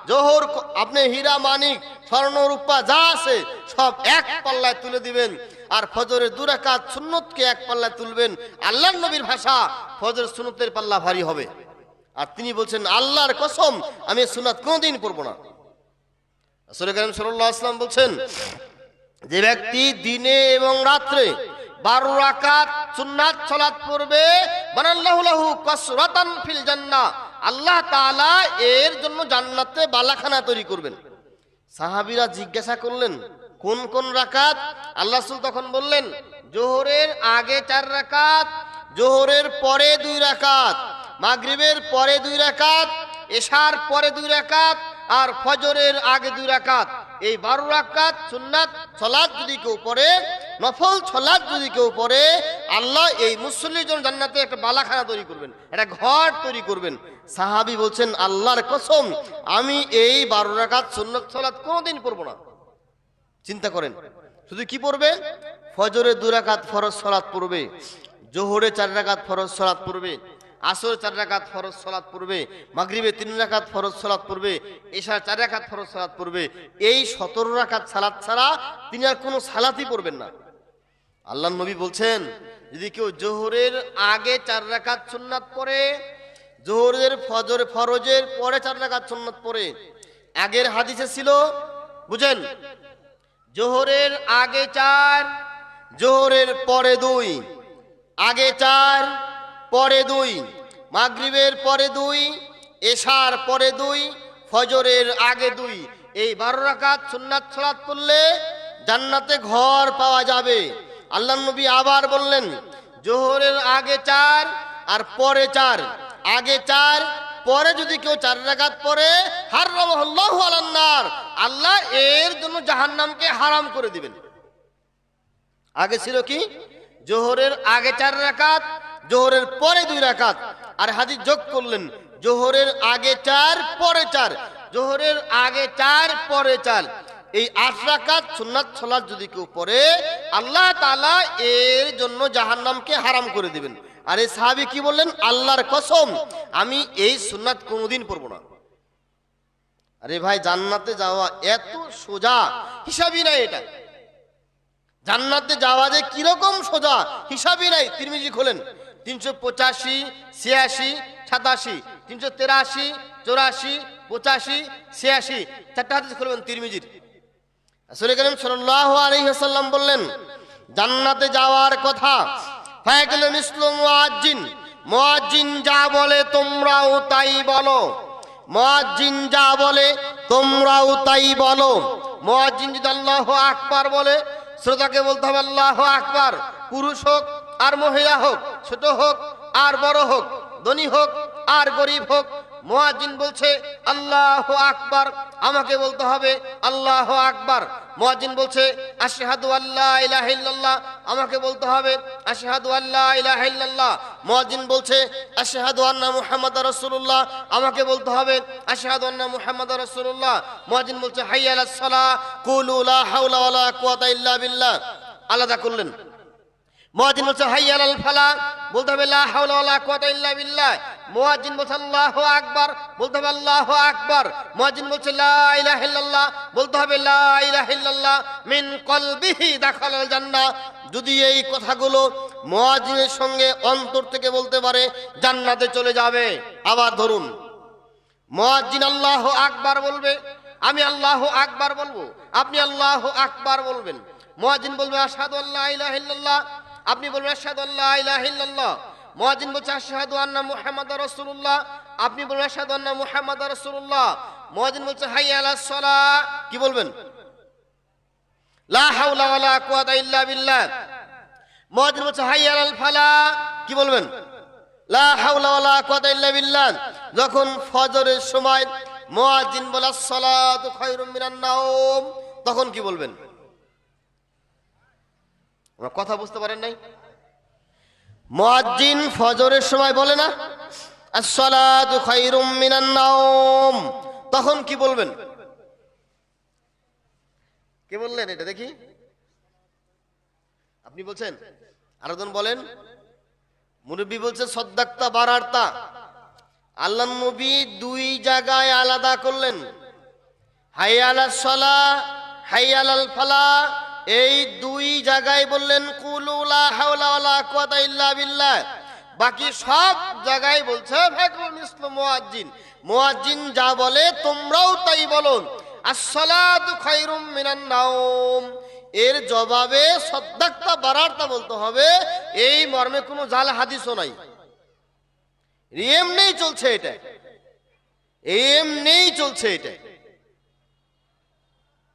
জোহর আপনি হীরা মানিক স্বর্ণ রূপা যা আছে সব এক পাল্লায় তুলে দিবেন, আর ফজরের 2 রাকাত সুন্নতকে এক পাল্লায় তুলবেন। আল্লাহর নবীর ভাষা ফজরের সুন্নতের পাল্লা ভারী হবে। আর তিনি বলছেন আল্লাহর কসম আমি সুন্নাত কোনোদিন পড়ব না। রাসূল করিম সাল্লাল্লাহু আলাইহি ওয়াসাল্লাম বলছেন যে ব্যক্তি দিনে এবং রাত্রে 12 রাকাত সুন্নাত সালাত পড়বে, বানাল্লাহু লাহু কাসরাতান ফিল জান্নাহ, আল্লাহ তাআলা এর জন্য জান্নাতে বালাখানা তৈরি করবেন। সাহাবীরা জিজ্ঞাসা করলেন কোন কোন রাকাত? আল্লাহ রাসূল তখন বললেন জোহরের আগে 4 রাকাত, জোহরের পরে 2 রাকাত, মাগরিবের পরে 2 রাকাত, এশার পরে 2 রাকাত, আর ফজরের আগে 2 রাকাত। এই 12 রাকাত সুন্নাত সালাত যদি কেউ পড়ে, নফল সালাত যদি কেউ পড়ে, আল্লাহ এই মুসল্লির জন্য জান্নাতে একটা বালাখানা তৈরি করবেন, একটা ঘর তৈরি করবেন। সাহাবী বলছেন আল্লাহর কসম আমি এই 12 রাকাত সুন্নাত সালাত কোনোদিন পড়ব না। চিন্তা করেন, শুধু কি পড়বে? ফজরে 2 রাকাত ফরজ সালাত পড়বে, জোহরে 4 রাকাত ফরজ সালাত পড়বে, আসরে 4 রাকাত ফরজ সালাত পড়বে, মাগরিবে 3 রাকাত ফরজ সালাত পড়বে, এশার 4 রাকাত ফরজ সালাত পড়বে। এই 17 রাকাত সালাত ছাড়া তিনি আর কোনো সালাতই পড়বেন না। আল্লাহর নবী বলছেন যদি কেউ জোহরের আগে 4 রাকাত সুন্নাত পড়ে, জোহরের ফরজের পরে 4 রাকাত সুন্নাত পড়ে। আগের হাদিসে ছিল বুঝেন, জোহরের আগে 4, জোহরের পরে 2, আগে 4 পরে 2, মাগরিবের পরে 2, এশার পরে 2, ফজরের আগে 2, এই 12 রাকাত সুন্নাত সালাত পড়লে জান্নাতে ঘর পাওয়া যাবে। আল্লাহর নবী আবার বললেন, জোহরের আগে 4 আর পরে 4, আগে 4 পরে যদি কেউ 4 রাকাত পড়ে, হারামাহুল্লাহু আলান নার, আল্লাহ এর জন্য জাহান্নামকে হারাম করে দিবেন। আগে ছিল কি, জোহরের আগে 4 রাকাত, জোহরের পরে 2 রাকাত, আর হাদিস যোগ করলেন জোহরের আগে 4 পরে 4, জোহরের আগে 4 পরে 4, এই 8 রাকাত সুন্নাত সালাত যদি কেউ পড়ে, আল্লাহ তাআলা এর জন্য জাহান্নামকে হারাম করে দিবেন। আর এই সাহাবী কি বললেন, আল্লাহর কসম আমি এই সুন্নাত কোনোদিন পড়ব না। আরে ভাই, জান্নাতে যাওয়া এত সোজা, হিসাবই নাই এটা। জান্নাতে যাওয়া যে কিরকম সোজা, হিসাবই নাই। তিরমিজি খোলেন, 385, 86, 87, 383, 84, 85, 86, 4টা হাদিস খুলবেন তিরমিজির। রাসূল করিম সাল্লাল্লাহু আলাইহি ওয়াসাল্লাম বললেন, জান্নাতে যাওয়ার কথা, ফায়াকুলু মিসলু মুয়াজ্জিন, মুয়াজ্জিন যা বলে তোমরাও তাই বলো, মুয়াজ্জিন যা বলে তোমরাও তাই বলো। মুয়াজ্জিন যদি আল্লাহু আকবার বলে, শ্রোতাকে বলতে হবে আল্লাহু আকবার। পুরুষ হোক আর মহিলা হোক, ছোট হোক আর বড় হোক, ধনী হোক আর গরিব হোক, মুয়াজ্জিন বলছে আল্লাহু আকবার, আমাকে বলতে হবে আল্লাহু আকবার। মুয়াজ্জিন বলছে আশহাদু আল্লা ইলাহা ইল্লাল্লাহ, আমাকে বলতে হবে আশহাদু আল্লা ইলাহা ইল্লাল্লাহ। মুয়াজ্জিন বলছে আশহাদু আন্না মুহাম্মাদার রাসূলুল্লাহ, আমাকে বলতে হবে আশহাদু আন্না মুহাম্মাদার রাসূলুল্লাহ। মুয়াজ্জিন বলছে হাইয়া আলাস সালাহ, কুলু লা হাওলা ওয়ালা কুওয়াতা ইল্লা বিল্লাহ, আলাদা করলেন। মুয়াজ্জিন বলছে হাইয়া আলাল ফালাহ, বলতে হবে লা হাওলা ওয়ালা কুওয়াতা ইল্লা বিল্লাহ। মুয়াজ্জিন বলছে আল্লাহু আকবার, বলতে হবে আল্লাহু আকবার। মুয়াজ্জিন বলছে লা ইলাহা ইল্লাল্লাহ, বলতে হবে লা ইলাহা ইল্লাল্লাহ। মিন কলবিহি দাখালাল জান্নাহ, যদি এই কথাগুলো মুয়াজ্জিনের সঙ্গে অন্তর থেকে বলতে পারে, জান্নাতে চলে যাবে। আবার ধরুন, মুয়াজ্জিন আল্লাহু আকবার বলবে, আমি আল্লাহু আকবার বলবো, আপনি আল্লাহু আকবার বলবেন। মুয়াজ্জিন বলবে আশহাদু আল্লা ইলাহা ইল্লাল্লাহ, আপনি বলবেন আশহাদু আল্লা ইলাহা ইল্লাল্লাহ। মুয়াজ্জিন বলছে আশহাদু আন্না মুহাম্মাদার রাসূলুল্লাহ, আপনি বলবেন আশহাদু আন্না মুহাম্মাদার রাসূলুল্লাহ। মুয়াজ্জিন বলছে হাইয়া আলাস সালাহ, কি বলবেন? লা হাওলা ওয়ালা কুওয়াতা ইল্লা বিল্লাহ। মুয়াজ্জিন বলছে হাইয়া আলাল ফালাহ, কি বলবেন? লা হাওলা ওয়ালা কুওয়াতা ইল্লা বিল্লাহ। যখন ফজরের সময় মুয়াজ্জিন বলে আসসালাতু খায়রুম মিনান নাওম, তখন কি বলবেন? আমরা কথা বুঝতে পারেন নাই? মুয়াজ্জিন ফজরের সময় বলে না আসসালাতু খায়রুম মিনান নাওম, তখন কি বলবেন? কে বললেন এটা দেখি? আপনি বলছেন? আরেকজন বলেন। মুরব্বী বলছে সদ্দাক্তা বারারতা। আল্লাহর নবী 2 জায়গায় আলাদা করলেন, হাইয়া আলাস সালাহ, হাইয়া আলাল ফালাহ। এই 2 জায়গায় বললেন কুলু লা হাওলা ওয়ালা কুওয়াতা ইল্লা বিল্লাহ। বাকি সব জায়গায় বলছে ফায়াকুলু মিসলু মুয়াজ্জিন, মুয়াজ্জিন যা বলে তোমরাও তাই বলো। আসসালাতু খায়রুম মিনান নাওম, এর জবাবে সদ্দাক্তা বারারতা বলতে হবে। এই মর্মে কোনো জাল হাদিসও নাই, এমনিই চলছে এটা, এমনিই চলছে এটা,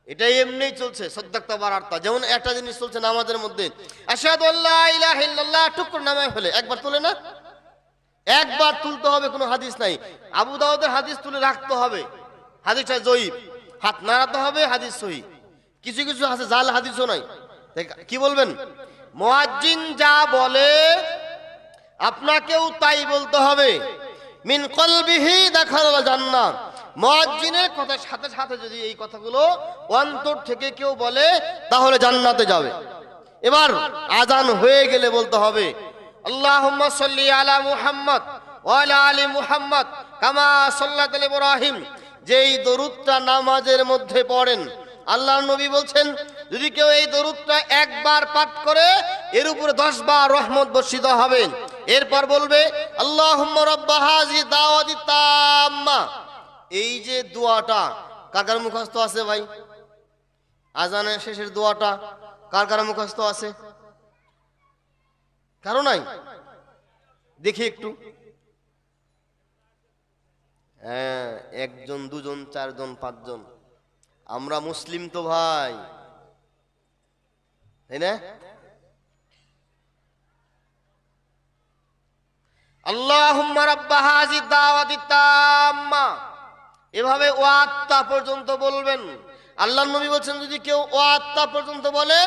এটা এমনিই চলছে সদ্দাক্তা বারারতা। যেমন একটা জিনিস চলছে নামাজের মধ্যে, আশহাদু আল্লা ইলাহা ইল্লাল্লাহ, টুকরো নামায় ফেলে, একবার তুলে না, একবার তুলতে হবে, কোনো হাদিস নাই। আবু দাউদের হাদিস তুলে রাখতে হবে, হাদিসটা জয়ীফ, হাত নাড়াতে হবে, হাদিস সহিহ। কিছু কিছু আছে জাল হাদিসও নাই। কি বলবেন? মুয়াজ্জিন যা বলে আপনাকেও তাই বলতে হবে। মিন কলবিহি দাখালাল জান্নাহ, মুয়াজ্জিনের কথার সাথে সাথে যদি এই কথাগুলো অন্তর থেকে কেউ বলে, তাহলে জান্নাতে যাবে। এবার আজান হয়ে গেলে বলতে হবে আল্লাহুম্মা সাল্লি আলা মুহাম্মদ ওয়া আলা আলি মুহাম্মদ কামা সাল্লাতা আলা ইব্রাহিম। যেই দরুদটা নামাজের মধ্যে পড়েন, আল্লাহর নবী বলছেন যদি কেউ এই দরুদটা একবার পাঠ করে, এর উপরে 10 বার রহমত বর্ষিত হবে। এরপর বলবে আল্লাহুম্মা রাব্বা হাযিহি দাওয়াতি তাম্মা। এই যে দোয়াটা কার কার মুখস্থ আছে ভাই? আজানের শেষের দোয়াটা কার কার মুখস্থ আছে? কারো নাই? দেখি একটু। হ্যাঁ, একজন, দুজন, চারজন, পাঁচজন, আমরা মুসলিম তো ভাই, তাই না? আল্লাহুম্মা রাব্বা হাযি দাওয়াতি তাম্মা, এভাবে ওয়াত্তা পর্যন্ত বলবেন। আল্লাহর নবী বলেন যদি কেউ ওয়াত্তা পর্যন্ত বলে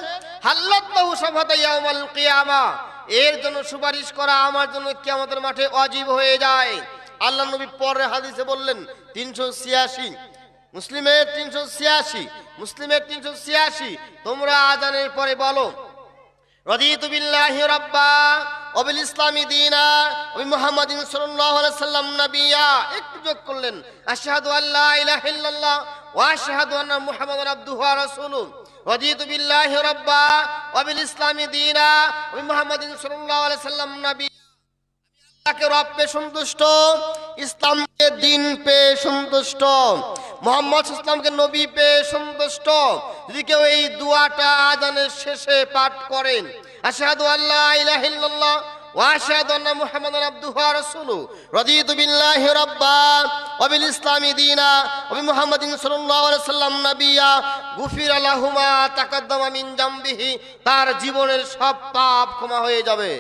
হাল্লাতহু শাফাতা ইয়াউমাল কিয়ামা, এর জন্য সুপারিশ করা আমার জন্য কিয়ামতের মাঠে ওয়াজিব হয়ে যায়। আল্লাহর নবী পরের হাদিসে বললেন 386, মুসলিমের 386, মুসলিমের 386, তোমরা আযানের পরে বলো রাদিতু বিল্লাহি রাব্বা ওয়া বিল ইসলামি দীনা ওয়া বি মুহাম্মাদিন সাল্লাল্লাহু আলাইহি সাল্লাম নবিয়্যা, একটু যোগ করলেন আশহাদু আল্লা ইলাহা ইল্লাল্লাহ ওয়া আশহাদু আন্না মুহাম্মাদান আবদুহু ওয়া রাসূলুহু, রাদিতু বিল্লাহি রাব্বা ওয়া বিল ইসলামি দীনা ওয়া বি মুহাম্মাদিন সাল্লাল্লাহু আলাইহি সাল্লাম নবিয়্যা, আল্লাহকে রব পেয়ে সন্তুষ্ট, ইসলামকে দিন পেয়ে সন্তুষ্ট, মুহাম্মদ ইসলামকে নবী পেয়ে সন্তুষ্ট। যদি কেউ এই দোয়াটা আযানের শেষে পাঠ করেন আশহাদু আল্লা ইলাহা ইল্লাল্লাহ ওয়া আশহাদু আন্না মুহাম্মাদান আবদুহু ওয়া রাসূলুহু, রাদিতু বিল্লাহি রাব্বা ওয়া বিল ইসলামি দীনা ওয়া বি মুহাম্মাদিন সাল্লাল্লাহু আলাইহি সাল্লাম নবিয়্যা, গুফিরা লাহু মা তাকাদ্দামা মিন জামবিহি, তার জীবনের সব পাপ ক্ষমা হয়ে যাবে।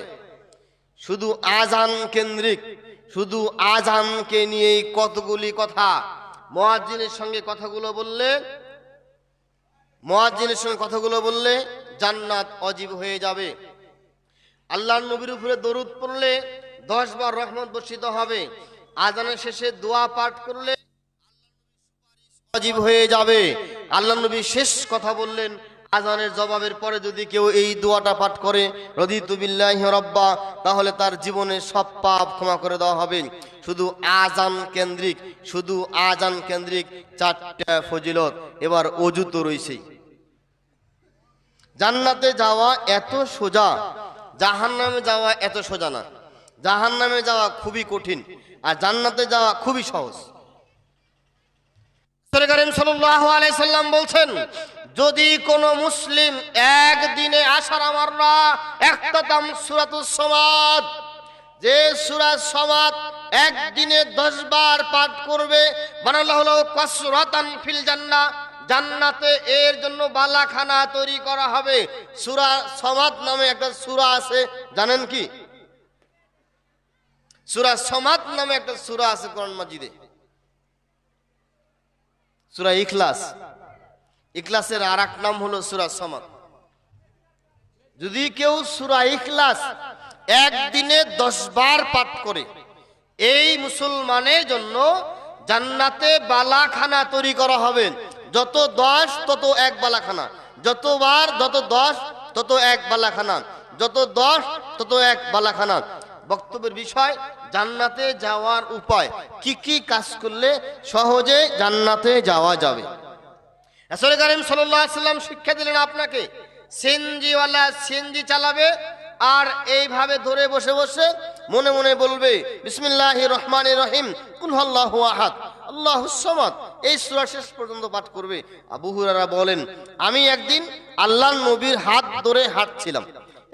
শুধু আজান কেন্দ্রিক, শুধু আজানকে নিয়েই কতগুলি কথা। মুয়াজ্জিনের সঙ্গে কথাগুলো বললে, মুয়াজ্জিনের সঙ্গে কথাগুলো বললে জান্নাত অজীব হয়ে যাবে। আল্লাহর নবীর উপরে দরুদ পড়লে 10 বার রহমত বর্ষিত হবে। আজানের শেষে দোয়া পাঠ করলে অজীব হয়ে যাবে। আল্লাহর নবী শেষ কথা বললেন আজানের জবাবের পরে যদি কেউ এই দোয়াটা পাঠ করে রাদিতু বিল্লাহি রাব্বা, তাহলে তার জীবনের সব পাপ ক্ষমা করে দেওয়া হবে। শুধু আজান কেন্দ্রিক, শুধু আজান কেন্দ্রিক 4টা ফজিলত। এবার ওযু তো রইছেই। জান্নাতে যাওয়া এত সোজা, জাহান্নামে যাওয়া এত সোজা না। জাহান্নামে যাওয়া খুবই কঠিন আর জান্নাতে যাওয়া খুবই সহজ। রাসূল কারীম সাল্লাল্লাহু আলাইহি সাল্লাম বলছেন যদি কোন মুসলিম একদিনে আশারা মাররা ইখতাতাম সূরাতুস সামাদ, যে সূরা সামাদ একদিনে 10 বার পাঠ করবে বানাল্লাহু লাহু কাসরাতান ফিল জান্নাহ, জান্নাতে এর জন্য বালাখানা তৈরি করা হবে। সূরা সামাদ নামে একটা সূরা আছে, জানেন কি? সূরা সামাদ নামে একটা সূরা আছে কোরআন মাজিদে, সূরা ইখলাস। ইখলাসের আরেক নাম হলো সূরা সামাদ। যদি কেউ সূরা ইখলাস একদিনে 10 বার পাঠ করে, এই মুসলমানের জন্য জান্নাতে বালাখানা তৈরি করা হবে। যত 10 তত 1 বালাখানা, যতবার যত 10 তত 1 বালাখানা, যত 10 তত 1 বালাখানা। বক্তব্যের বিষয় জান্নাতে যাওয়ার উপায়, কি কি কাজ করলে সহজে জান্নাতে যাওয়া যাবে। রাসূল কারীম সাল্লাল্লাহু আলাইহি সাল্লাম শিক্ষা দিলেন আপনাকে সিএনজিওয়ালা সিএনজি চালাবে আর এইভাবে ধরে বসে বসে মনে মনে বলবে বিসমিল্লাহির রহমানির রহিম কুল হুয়াল্লাহু আহাদ আল্লাহুস সামাদ, এই সূরা শেষ পর্যন্ত পাঠ করবে। আবু হুরায়রা বলেন আমি একদিন আল্লাহর নবীর হাত ধরে হাঁটছিলাম,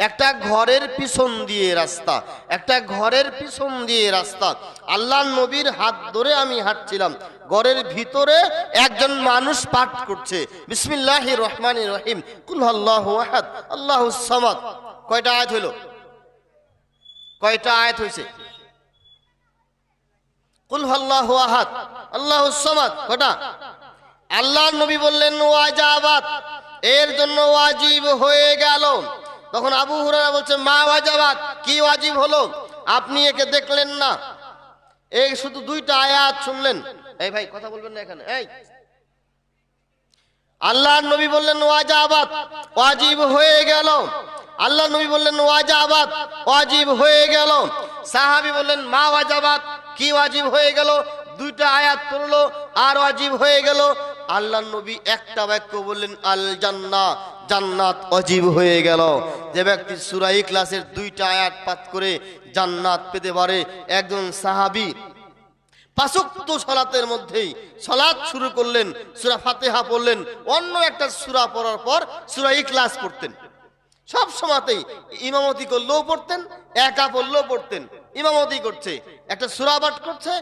একটা ঘরের পিছন দিয়ে রাস্তা, একটা ঘরের পিছন দিয়ে রাস্তা, আল্লাহর নবীর হাত ধরে আমি হাঁটছিলাম। ঘরের ভিতরে একজন মানুষ পাঠ করছে বিসমিল্লাহির রহমানির রহিম কুল হুয়াল্লাহু আহাদ আল্লাহুস সামাদ। কয়টা আয়াত হইল? কয়টা আয়াত হইছে? কুল হুয়াল্লাহু আহাদ আল্লাহুস সামাদ কয়টা? আল্লাহর নবী বললেন ওয়াজাবাত, এর জন্য ওয়াজিব হয়ে গেল। তখন আবু হুরায়রা বলছে মা ওয়াজাবাত, কি ওয়াজিব হলো? আপনি একে দেখলেন না, এই শুধু 2টা আয়াত শুনলেন। এই ভাই কথা বলবেন না এখানে। এই আল্লাহর নবী বললেন ওয়াজাবাত, ওয়াজিব হয়ে গেল। আল্লাহর নবী বললেন ওয়াজাবাত, ওয়াজিব হয়ে গেল। সাহাবী বললেন মা ওয়াজাবাত, কি ওয়াজিব হয়ে গেল? 2টা আয়াত পড়লো আর ওয়াজিব হয়ে গেল। আল্লাহর নবী একটা বাক্য বললেন আল জান্নাহ, জান্নাত ওয়াজিব হয়ে গেল। যে ব্যক্তি সূরা ইখলাসের 2টা আয়াত পাঠ করে জান্নাত পেতে পারে, একজন সাহাবী 5 ওয়াক্ত সালাতের মধ্যেই সালাত শুরু করলেন, সূরা ফাতিহা পড়লেন, অন্য একটা সূরা পড়ার পর সূরা ইখলাস পড়তেন। সব সময়তেই ইমামতি করলেও পড়তেন, একা পড়লেও পড়তেন। ইমামতি করছে, একটা সূরা পাঠ করছে,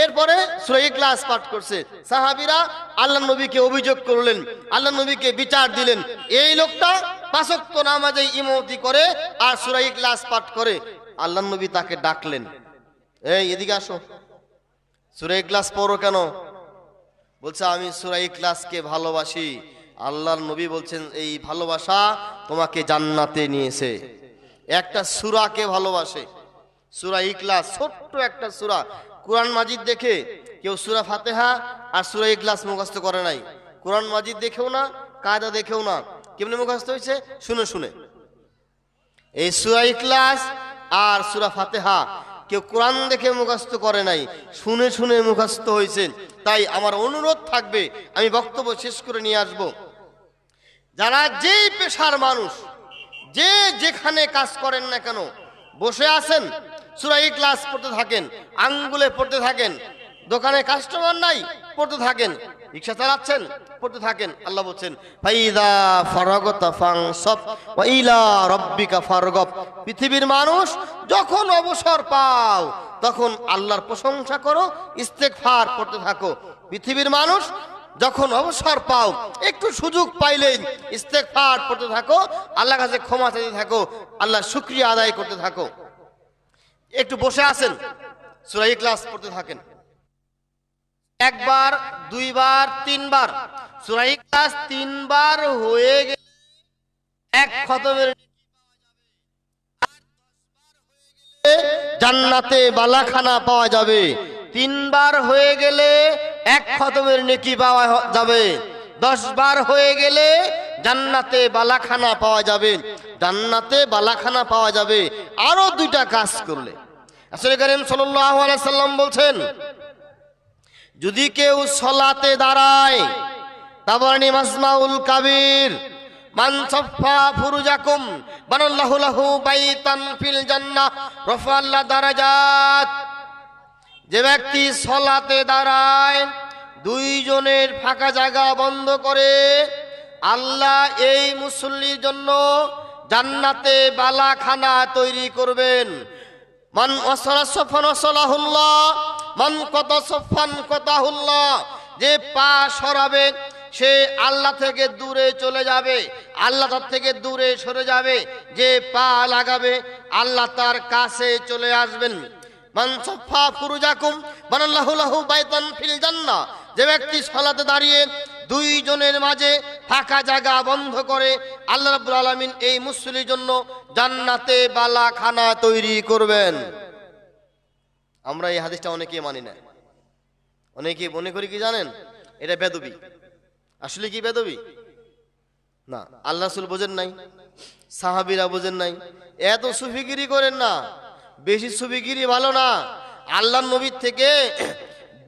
এরপরে সূরা ইখলাস পাঠ করছে। সাহাবীরা আল্লাহর নবীকে অভিযোগ করলেন, আল্লাহর নবীকে বিচার দিলেন, এই লোকটা পাঁচ ওয়াক্ত নামাজে ইমামতি করে আর সূরা ইখলাস পাঠ করে। আল্লাহর নবী তাকে ডাকলেন, এই এদিকে আসো, সূরা ইখলাস পড়ো কেন? বলছে আমি সূরা ইখলাসকে ভালোবাসি। আল্লাহর নবী বলছেন এই ভালোবাসা তোমাকে জান্নাতে নিয়েছে। একটা সূরাকে ভালোবাসে, সূরা ইখলাস ছোট্ট একটা সূরা। কোরআন মাজিদ দেখে কেউ সূরা ফাতিহা আর সূরা ইখলাস মুখস্থ করে নাই। কোরআন মাজিদ দেখেও না, কায়দা দেখেও না, কেমনে মুখস্থ হয়েছে? শুনে শুনে। এই সূরা ইখলাস আর সূরা ফাতিহা কেউ কোরআন দেখে মুখস্থ করে নাই, শুনে শুনে মুখস্থ হয়েছে। তাই আমার অনুরোধ থাকবে, আমি বক্তব্য শেষ করে নিয়ে আসব, যারা যেই পেশার মানুষ, যে যেখানে কাজ করেন না কেন, বসে আছেন সূরা ইখলাস পড়তে থাকেন, আঙ্গুলে পড়তে থাকেন, দোকানে কাস্টমার নাই পড়তে থাকেন, রিকশা চালাচ্ছেন পড়তে থাকেন। আল্লাহ বলছেন ফাইদা ফারাগতা ফানসাব ওয়া ইলা রাব্বিকা ফারগাব। পৃথিবীর মানুষ যখন অবসর পাও তখন আল্লাহর প্রশংসা করো, ইস্তেগফার করতে থাকো। পৃথিবীর মানুষ যখন অবসর পাও, একটু সুযোগ পাইলেই ইস্তেগফার করতে থাকো, আল্লাহর কাছে ক্ষমা চাইতে থাকো, আল্লাহর শুকরিয়া আদায় করতে থাকো। একটু বসে আছেন, সূরা ইখলাস পড়তে থাকেন, একবার, দুইবার, তিনবার। সূরা ইখলাস তিনবার হয়ে গেলে এক খতমের জান্নাতে বালাখানা পাওয়া যাবে। তিনবার হয়ে গেলে এক খতমের নেকি পাওয়া যাবে। 10 বার হয়ে গেলে জান্নাতে বালাখানা পাওয়া যাবে। জান্নাতে বালাখানা পাওয়া যাবে আরো 2টা কাজ করলে। রাসূল করিম সাল্লাল্লাহু আলাইহি সাল্লাম বলছেন, যদি কেউ সালাতে দাঁড়ায়, তাবারানি মাজমাউল কাবীর, মান সাফা ফুরুজাকুম বানাল্লাহু লাহু বাইতান ফিল জান্নাহ রাফাআল্লাহ দারাজাত। যে ব্যক্তি সালাতে দাঁড়ায়, 2 জনের ফাঁকা জায়গা বন্ধ করে, আল্লাহ এই মুসল্লির জন্য জান্নাতে বালাখানা তৈরি করবেন। মান ওয়াসালা সাফান ওয়াসালাহুল্লাহ, মান কাতা সাফান কাতাহুল্লাহ। যে পা সরাবে সে আল্লাহ থেকে দূরে চলে যাবে, আল্লাহ তার থেকে দূরে সরে যাবে। যে পা লাগাবে আল্লাহ তার কাছে চলে আসবেন। মান সাফা ফুরুজাকুম বানাল্লাহু লাহু বাইতান ফিল জান্নাহ। যে ব্যক্তি সালাতে দাঁড়িয়ে 2 জনের মাঝে ফাঁকা জায়গা বন্ধ করে, আল্লাহ রাব্বুল আলামিন এই মুসল্লির জন্য জান্নাতে বালাখানা তৈরি করবেন। আমরা এই হাদিসটা অনেকেই মানি না, অনেকে মনে করি কি জানেন, এটা বেদবি। আসলে কি বেদবি না, আল্লাহ রাসূল বোঝেন নাই, সাহাবীরা বোঝেন নাই। এত সুফিগিরি করেন না, বেশি সুফিগিরি ভালো না। আল্লাহর নবীর থেকে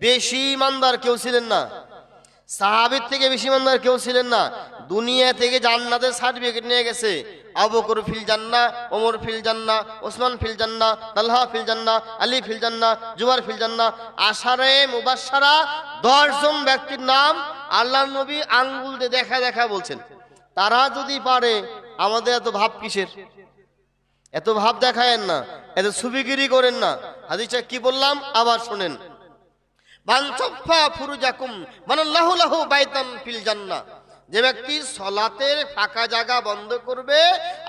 বেশি ইমানদার কেউ ছিলেন না, সাহাবীর থেকে বেশি ইমানদার কেউ ছিলেন না। দুনিয়া থেকে জান্নাতের সার্টিফিকেট নিয়ে গেছে। আবু বকর ফিল জান্নাহ, ওমর ফিল জান্নাহ, ওসমান ফিল জান্নাহ, তালহা ফিল জান্নাহ, আলী ফিল জান্নাহ, জুবাইর ফিল জান্নাহ। আশারে মুবাশশারা 10 জন ব্যক্তির নাম আল্লাহর নবী আঙ্গুল দিয়ে দেখা দেখা বলছেন। তারা যদি পারে, আমাদের এত ভাব কিসের? এত ভাব দেখায়েন না, এত সুফিগিরি করেন না। হাদিসটা কি বললাম আবার শুনেন। মান সাফা ফুরুজাকুম বানাল্লাহু লাহু বাইতান ফিল জান্নাহ। যে ব্যক্তি সালাতের ফাঁকা জায়গা বন্ধ করবে,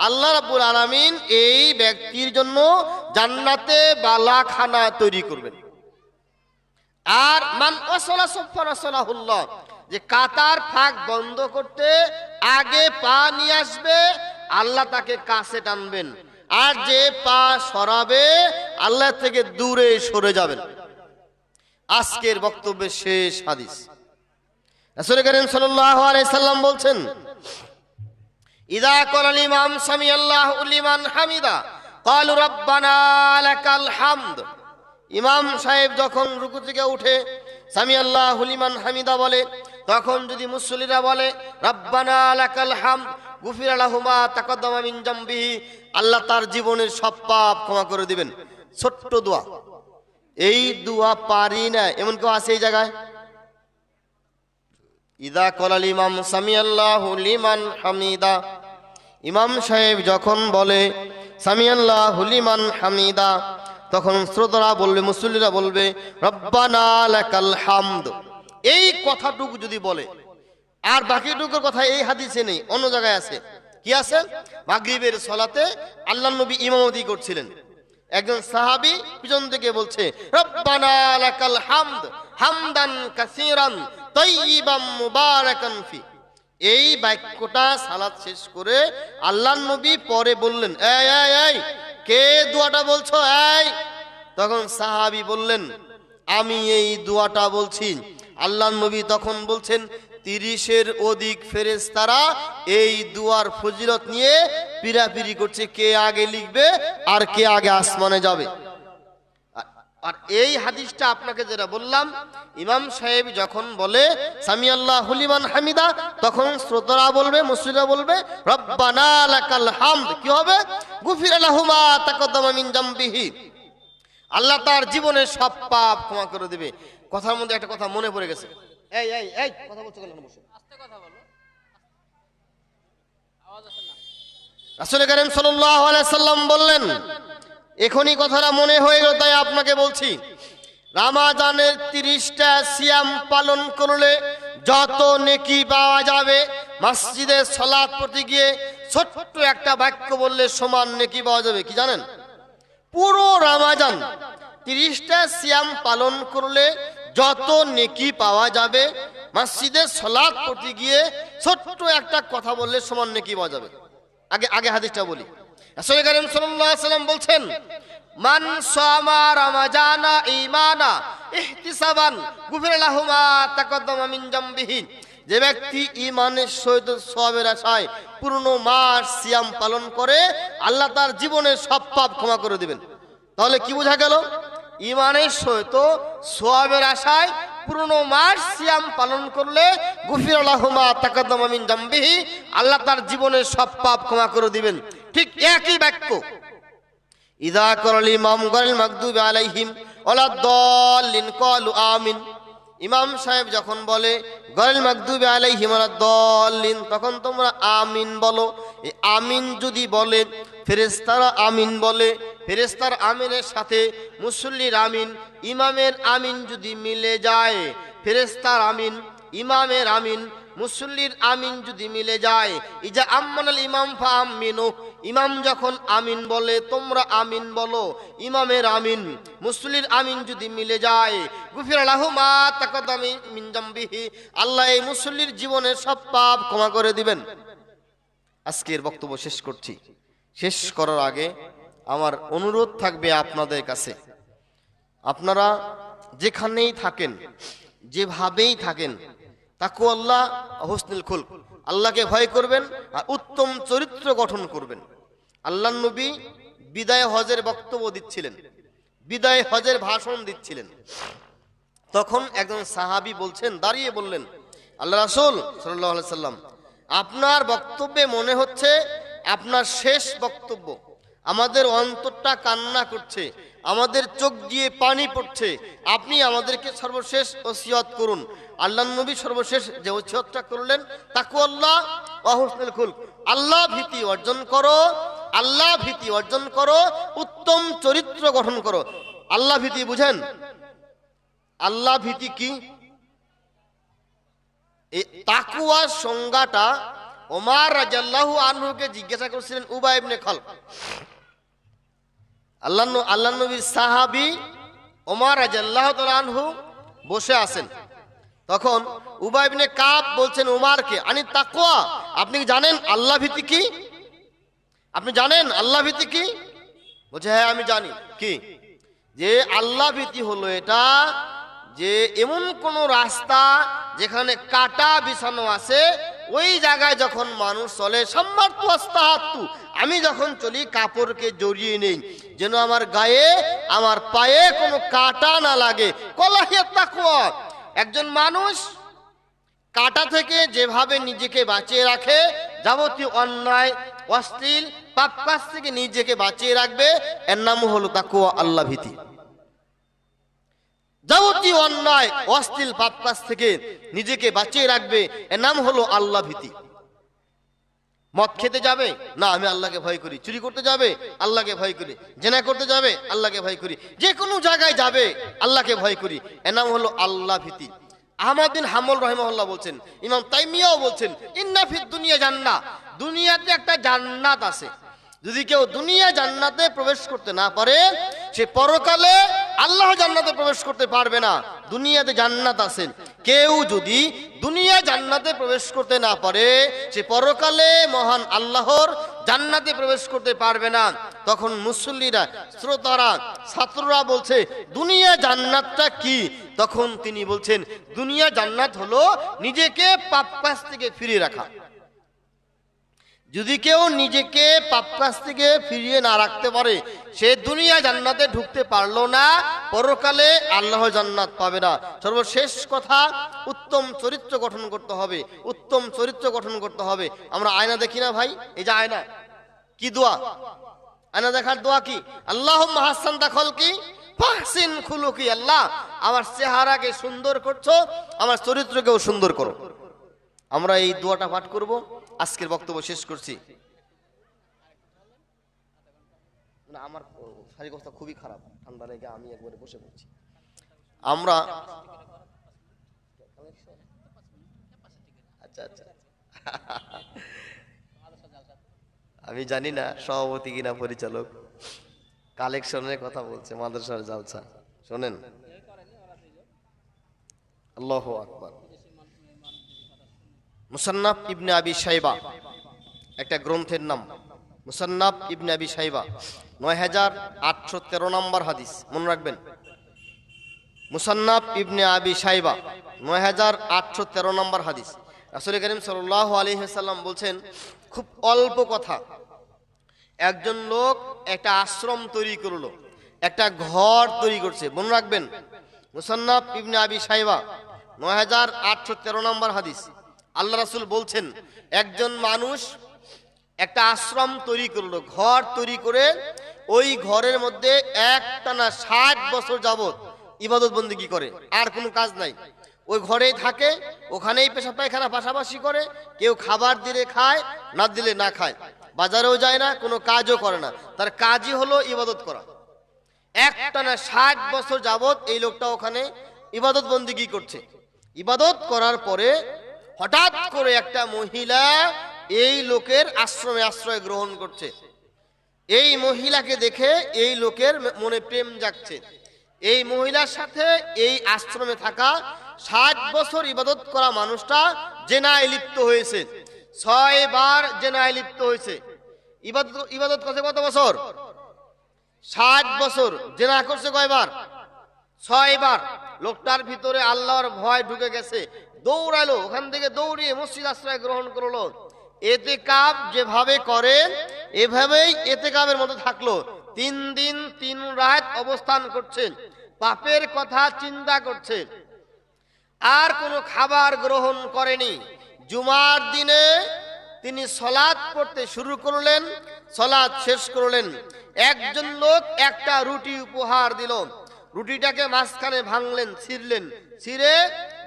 আল্লাহ রাব্বুল আলামিন এই ব্যক্তির জন্য জান্নাতে বালাখানা তৈরি করবেন। আর মান ওয়াসালা সাফা রাসালাহুল্লাহ, যে কাতার ফাঁক বন্ধ করতে আগে পা নিয়ে আসবে, আল্লাহ তাকে কাছে টানবেন। আর যে পা সরাবে, আল্লাহ থেকে দূরে সরে যাবেন। আজকের বক্তব্যের শেষ হাদিস, রাসূল করিম সাল্লাল্লাহু আলাইহি সাল্লাম বলছেন, ইযা ক্বালাল ইমাম সামিআল্লাহু লিমান হামিদা ক্বালু রাব্বানা লাকাল হামদ। ইমাম সাহেব যখন রুকু থেকে উঠে সামিআল্লাহু লিমান হামিদা বলে, তখন যদি মুসল্লিরা বলে রাব্বানা লাকাল হামদ গুফিরা লাহু মা তাকাদ্দামা মিন জামবিহি, আল্লাহ তার জীবনের সব পাপ ক্ষমা করে দিবেন। ছোট্ট দোয়া, এই দোয়া পারি না এমন কেউ আছে এই জায়গায়? ইদা ক্বালাল ইমাম সামিআল্লাহু লিমান হামিদা, ইমাম সাহেব যখন বলে সামিআল্লাহু লিমান হামিদা, তখন শ্রোতারা বলবে, মুসল্লিরা বলবে, রব্বানা লাকাল হামদ। এই কথাটুকু যদি বলে, আর বাকিটুকুর কথা এই হাদিসে নেই, অন্য জায়গায় আছে। কি আছে? মাগরিবের সালাতে আল্লাহর নবী ইমামতি করছিলেন, একজন সাহাবী পিছন থেকে বলছে, রব্বানা লাকাল হামদ হামদান কাসীরান তাইয়িবাম মুবারাকান ফি। এই বাক্যটা সালাত শেষ করে আল্লাহর নবী পরে বললেন, এই এই এই কে দোয়াটা বলছো? এই তখন সাহাবী বললেন, আমি এই দোয়াটা বলছি। আল্লাহর নবী তখন বলছেন, 30-এর অধিক ফেরেশতারা এই দুয়ার ফজিলত নিয়ে পিরাপিরি করছে, কে আগে লিখবে আর কে আগে আসমানে যাবে। আর এই হাদিসটা আপনাকে যেটা বললাম, ইমাম সাহেব যখন বলে সামি আল্লাহু লিমান হামিদা, তখন শ্রোতারা বলবে, মুসল্লিরা বলবে, রব্বানা লাকাল হামদ। কি হবে? গুফিরা লাহু মা তাকাদ্দামা মিন জামবিহি। আল্লাহ তার জীবনের সব পাপ ক্ষমা করে দেবে। কথার মধ্যে একটা কথা মনে পড়ে গেছে। এই এই এই কথা বলছো কেন? বসো, আস্তে কথা বলো, আওয়াজ আসে না। রাসূল কারীম সাল্লাল্লাহু আলাইহি সাল্লাম বললেন, এখনই কথাটা মনে হয়ে গেল তাই আপনাকে বলছি, রমজানের 30টা সিয়াম পালন করলে যত নেকি পাওয়া যাবে, মসজিদে সালাত পড়তে গিয়ে ছোট্ট একটা বাক্য বললে সমান নেকি পাওয়া যাবে। কি জানেন? পুরো রমজান 30টা সিয়াম পালন করলে যত নেকি পাওয়া যাবে, মসজিদে সালাত পড়তে গিয়ে ছোট্ট একটা কথা বললে সমান নেকি পাওয়া যাবে। আগে হাদিসটা বলি। রাসূল কারীম সাল্লাল্লাহু আলাইহি সাল্লাম বলছেন, মান সামা রমাজানা ঈমানা ইহতিসাবান গুফিরা লাহু মা তাকাদ্দামা মিন জামবিহি। যে ব্যক্তি ঈমানের সহিত সওয়াবের আশায় পূর্ণ মাস সিয়াম পালন করে, আল্লাহ তার জীবনের সব পাপ ক্ষমা করে দিবেন। তাহলে কি বোঝা গেল? ঈমানের সহিত সওয়াবের আশায় পুরনো মাস সিয়াম পালন করলে গুফিরা লাহু মা তাকাদ্দামা মিন জামবিহি, আল্লাহ তার জীবনের সব পাপ ক্ষমা করে দিবেন। ঠিক একই বাক্য, ইযা ক্বালাল ইমাম গায়রিল মাগদুবি আলাইহিম ওয়ালাদ-দাল্লিন ক্বালু আমিন। ইমাম সাহেব যখন বলে গায়রিল মাগদুবি আলাইহিম ওয়ালাদ-দাল্লিন, তখন তোমরা আমিন বলো। এই আমিন যদি বলে, ফেরেশতারা আমিন বলে, ফেরেশতার আমিনের সাথে মুসল্লির আমিন, ইমামের আমিন যদি মিলে যায়, ফেরেশতার আমিন, ইমামের আমিন, মুসল্লির আমিন যদি মিলে যায়, ইজা আম্মানাল ইমাম ফাআমিনু, ইমাম যখন আমিন বলে তোমরা আমিন বলো, ইমামের আমিন, মুসল্লির আমিন যদি মিলে যায়, গুফিরা লাহু মা তাকাদ্দামা মিন জামবিহি, আল্লাহ এই মুসল্লির জীবনের সব পাপ ক্ষমা করে দিবেন। আজকের বক্তব্য শেষ করছি। শেষ করার আগে আমার অনুরোধ থাকবে আপনাদের কাছে, আপনারা যেখানেই থাকেন, যেভাবেই থাকেন, তাকওয়াল্লাহ হুসনুল খুলক, আল্লাহকে ভয় করবেন আর উত্তম চরিত্র গঠন করবেন। আল্লাহর নবী বিদায় হজের বক্তব্য দিচ্ছিলেন, বিদায় হজের ভাষণ দিচ্ছিলেন। তখন একজন সাহাবী বলছেন, দাঁড়িয়ে বললেন, আল্লাহ রাসূল সাল্লাল্লাহু আলাইহি সাল্লাম, আপনার বক্তব্যে মনে হচ্ছে আপনার শেষ বক্তব্য। আমাদের অন্তরটা কান্না করছে, আমাদের চোখ দিয়ে পানি পড়ছে। আপনি আমাদেরকে সর্বশেষ ওসিয়ত করুন। আল্লাহর নবী সর্বশেষ যে ওসিয়তটা করলেন, তাকওয়াল্লাহ ওয়া হুসনুল খুলক, আল্লাহ ভীতি অর্জন করো, আল্লাহ ভীতি অর্জন করো, উত্তম চরিত্র গঠন করো। আল্লাহ ভীতি বুঝেন? আল্লাহ ভীতি কি? এই তাকওয়ার সংজ্ঞাটা ওমর রাদিয়াল্লাহু আনহুকে জিজ্ঞাসা করেছিলেন উবাই ইবনে খালদ। আল্লাহ নবীর সাহাবী ওমর রাদিয়াল্লাহু তাআলা আনহু বসে আছেন। তখন উবাই ইবনে কাব বলছেন উমরকে, আনি তাকওয়া, আপনি কি জানেন আল্লাহ ভীতি কি? আপনি জানেন আল্লাহ ভীতি কি? বলছে, হ্যাঁ আমি জানি। কি? যে আল্লাহ ভীতি হলো এটা, যে এমন কোন রাস্তা যেখানে কাটা বিছানো আছে, ওই জায়গায় যখন মানুষ চলে, সম্মার্তু আস্তাহাত্তু, আমি যখন চলি কাপড়কে জড়িয়ে নেই, যেন আমার গায়ে, আমার পায়ে কোনো কাটা না লাগে। কলাহিয়াত তাকওয়া, একজন মানুষ কাটা থেকে যেভাবে নিজেকে বাঁচিয়ে রাখে, যাবতীয় অন্যায়, অশ্লীল, পাপ কাজ থেকে নিজেকে বাঁচিয়ে রাখবে, এর নাম হলো তাকওয়া, আল্লাহ ভীতি। যাবতীয় অন্যায়, অশ্লীল, পাপ কাজ থেকে নিজেকে বাঁচিয়ে রাখবে, এর নাম হলো আল্লাহ ভীতি। মদ খেতে যাবে, না আমি আল্লাহকে ভয় করি। চুরি করতে যাবে, আল্লাহকে ভয় করি। জেনা করতে যাবে, আল্লাহকে ভয় করি। যে কোনো জায়গায় যাবে, আল্লাহকে ভয় করি। এর নাম হলো আল্লাহ ভীতি। আহমদ বিন হাম্বল রাহিমাহুল্লাহ বলছেন, ইমাম তাইমিয়াও বলছেন, ইন্না ফিদ দুনিয়া জান্নাহ, দুনিয়াতে একটা জান্নাত আছে। যদি কেউ দুনিয়া জান্নাতে প্রবেশ করতে না পারে, সে পরকালে আল্লাহ জান্নাতে প্রবেশ করতে পারবে না। দুনিয়াতে জান্নাত আছে, কেউ যদি দুনিয়া জান্নাতে প্রবেশ করতে না পারে, সে পরকালে মহান আল্লাহর জান্নাতে প্রবেশ করতে পারবে না। তখন মুসল্লিরা, শ্রোতারা, ছাত্ররা বলছে, দুনিয়া জান্নাতটা কি? তখন তিনি বলছেন, দুনিয়া জান্নাত হলো নিজেকে পাপ কাজ থেকে ফিরিয়ে রাখা। যদি কেউ নিজেকে পাপ কাজ থেকে ফিরিয়ে না রাখতে পারে, সে দুনিয়া জান্নাতে ঢুকতে পারলো না, পরকালে আল্লাহ জান্নাত পাবে না। সর্বশেষ কথা, উত্তম চরিত্র গঠন করতে হবে। উত্তম চরিত্র গঠন করতে হবে। আমরা আয়না দেখি না ভাই? এই যে আয়না, কি দোয়া? আয়না দেখার দোয়া কি? আল্লাহুম্মা হাসানতা খলকি ফাহসিন খুলুকি। আল্লাহ, আমার চেহারাকে সুন্দর করছো, আমার চরিত্রকেও সুন্দর করো। আমরা এই দোয়াটা পাঠ করব। আজকের বক্তব্য শেষ করছি। না, আমার শারীরিক অবস্থা খুবই খারাপ, ঠান্ডা লেগে আমি একবারে বসে পড়ছি। আমরা আচ্ছা আচ্ছা আমি জানি না সভাপতি কিনা পরিচালক, কালেকশনের কথা বলছে, মাদ্রাসার জালসা। শোনেন, আল্লাহু আকবার। মুসান্নাফ ইবনে আবি শাইবা, একটা গ্রন্থের নাম মুসান্নাফ ইবনে আবি শাইবা, ৯৮১৩ নম্বর হাদিস, মনে রাখবেন। মুসান্নাফ ইবনে আবি শাইবা, ৯৮১৩ নম্বর হাদিস। রাসূল করিম সাল্লাল্লাহু আলাইহি ওয়াসাল্লাম বলছেন, খুব অল্প কথা, একজন লোক একটা আশ্রম তৈরি করলো, একটা ঘর তৈরি করছে, মনে রাখবেন। মুসান্নাফ ইবনে আবি শাইবা, ৯৮১৩ নম্বর হাদিস। আল্লাহ রাসূল বলছেন, একজন মানুষ একটা আশ্রম তৈরি করলো, ঘর তৈরি করে ওই ঘরের মধ্যে একটানা ৬০ বছর যাবত ইবাদত বন্দেগী করে, আর কোনো কাজ নাই। ওই ঘরেই থাকে, ওখানেই পেশাব পায়খানা পাশাপাশি করে। কেউ খাবার দিলে খায়, না দিলে না খায়। বাজারেও যায় না, কোনো কাজও করে না, তার কাজই হলো ইবাদত করা। একটানা ৬০ বছর যাবত এই লোকটা ওখানে ইবাদত বন্দেগী করছে। ইবাদত করার পরে হঠাৎ করে একটা মহিলা এই লোকের আশ্রমে আশ্রয় গ্রহণ করছে। এই মহিলাকে দেখে এই লোকের মনে প্রেম জাগছে। এই মহিলার সাথে এই আশ্রমে থাকা ৬০ বছর ইবাদত করা মানুষটা জেনায় লিপ্ত হয়েছে। ৬ বার জেনায় লিপ্ত হয়েছে। ইবাদত করছে কত বছর? ৬০ বছর। জেনা করছে কয়বার? ৬ বার। লোকটার ভিতরে আল্লাহর ভয় ঢুকে গেছে, দৌড়ালো, ওখান থেকে দৌড়িয়ে মসজিদ আশ্রয় গ্রহণ করলো। এতেকাব যেভাবে করে এভাবেই এতেকাবের মধ্যে থাকলো। ৩ দিন ৩ রাত অবস্থান করছে, পাপের কথা চিন্তা করছে, আর কোনো খাবার গ্রহণ করেনি। জুমার দিনে তিনি সলাত পড়তে শুরু করলেন, সলাত শেষ করলেন। একজন লোক একটা রুটি উপহার দিল। রুটিটাকে মাঝখানে ভাঙলেন, ছিঁড়লেন, ছিঁড়ে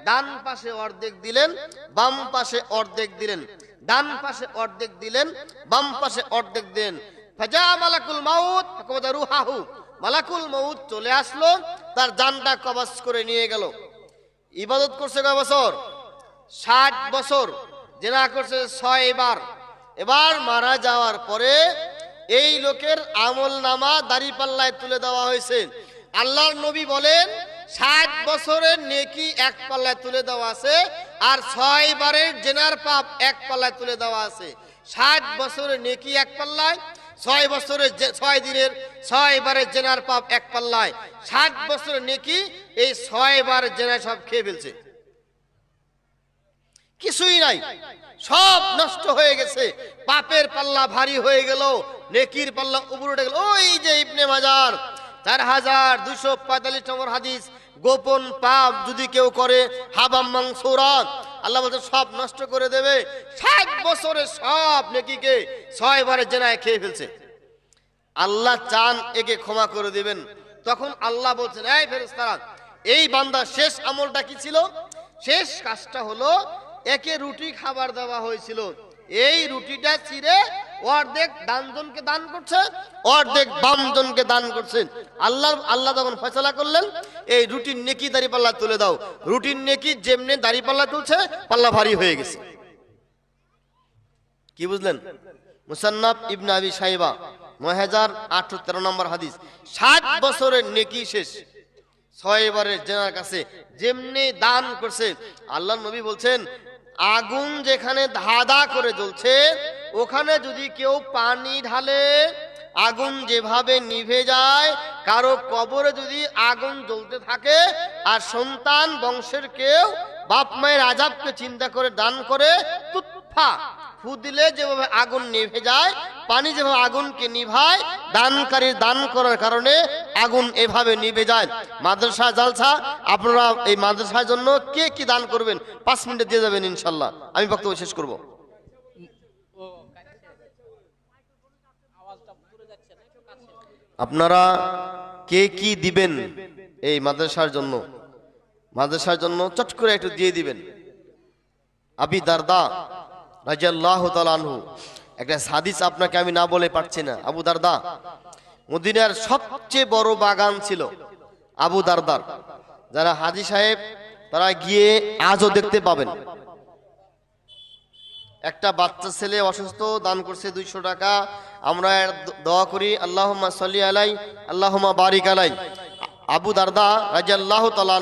ডান পাশে অর্ধেক দিলেন, বাম পাশে অর্ধেক দিলেন। ডান পাশে অর্ধেক দিলেন, বাম পাশে অর্ধেক দিলেন। ফাজা মালাকুল মাউত ফাকাদা রুহাহু, মালাকুল মাউত চলে আসলো, তার জানটা কবজ করে নিয়ে গেল। ইবাদত করছে কয় বছর? ৬০ বছর। জেনা করছে ৬ বার। এবার মারা যাওয়ার পরে এই লোকের আমল নামা দাড়িপাল্লায় তুলে দেওয়া হয়েছে। আল্লাহর নবী বলেন, ৬০ বছরের নেকি এক পাল্লায় তুলে দেওয়া আছে, আর ৬ বারের জেনার পাপ এক পাল্লায় তুলে দেওয়া আছে। ৬০ বছরের নেকি এক পাল্লায়, ৬ বছরের ৬ দিনের ৬ বারের জেনার পাপ এক পাল্লায়। ৬০ বছরের নেকি এই ৬ বার জেনা সব খেয়ে ফেলছে, কিছুই নাই, সব নষ্ট হয়ে গেছে। পাপের পাল্লা ভারী হয়ে গেল, নেকির পাল্লা উপরে উঠে গেল। ওই যে ইবনে মাজার ৪২৪৫ নম্বর হাদিস, গোপন পাপ যদি কেউ করে হাবাম মানসুরা, আল্লাহ বলতে সব নষ্ট করে দেবে। ৬০ বছরে সব নেকিকে ৬ বারে জেনায় খেয়ে ফেলছে। আল্লাহ চান একে ক্ষমা করে দিবেন। তখন আল্লাহ বলছেন, এই ফেরেশতারা, এই বান্দার শেষ আমলটা কি ছিল? শেষ কাজটা হলো, একে রুটি খাবার দেওয়া হয়েছিল, এই রুটিটা ছিঁড়ে অর্ধেক ডানজনকে দান করছে, অর্ধেক বামজনকে দান করছে। আল্লাহ তখন ফয়সালা করলেন, এই রুটির নেকি দাড়িপাল্লা তুলে দাও। রুটির নেকি যেমনি দাড়িপাল্লা তুলছে, পাল্লা ভারী হয়ে গেছে। কি বুঝলেন? মুসান্নাফ ইবনে আবি শাইবা ৯৮১৩ নম্বর হাদিস। ৬০ বছরের নেকি শেষ। ৬ বারের জেনার কাছে যেমনি দান করছে, আল্লাহর নবী বলছেন, আগুন যেখানে ধাঁধা করে জ্বলছে ওখানে যদি কেউ পানি ঢালে আগুন যেভাবে নিভে যায়, কারো কবরে যদি আগুন জ্বলতে থাকে আর সন্তান বংশের কেউ বাপ মায়ের আযাবকে চিন্তা করে দান করে, তুৎফা ফু দিলে যেভাবে আগুন নিভে যায়, পানি যেভাবে আগুনকে নিভায়, দানকারীর দান করার কারণে আগুন এভাবে নিভে যায়। মাদ্রাসা জালসা, আপনারা এই মাদ্রাসার জন্য কে কি দান করবেন 5 মিনিটে দিয়ে যাবেন ইনশাল্লাহ। আমি বক্তব্য শেষ করব। আপনারা কে কি দিবেন এই মাদ্রাসার জন্য? মাদ্রাসার জন্য চট করে একটু দিয়ে দিবেন। আবি দারদা রাদিয়াল্লাহু তাআলা আনহু, একটা হাদিস আপনাকে আমি না বলে পারছি না। আবু দারদা, মদিনার সবচেয়ে বড় বাগান ছিল আবু দারদার। যারা হাজী সাহেব তারা গিয়ে আজও দেখতে পাবেন। একটা বাচ্চা ছেলে অসুস্থ, দান করছে 200 টাকা। আমরা দোয়া করি, আল্লাহুম্মা সাল্লি আলাই, আল্লাহুম্মা বারিক আলাই। আবু দারদা রাদিয়াল্লাহু তাআলা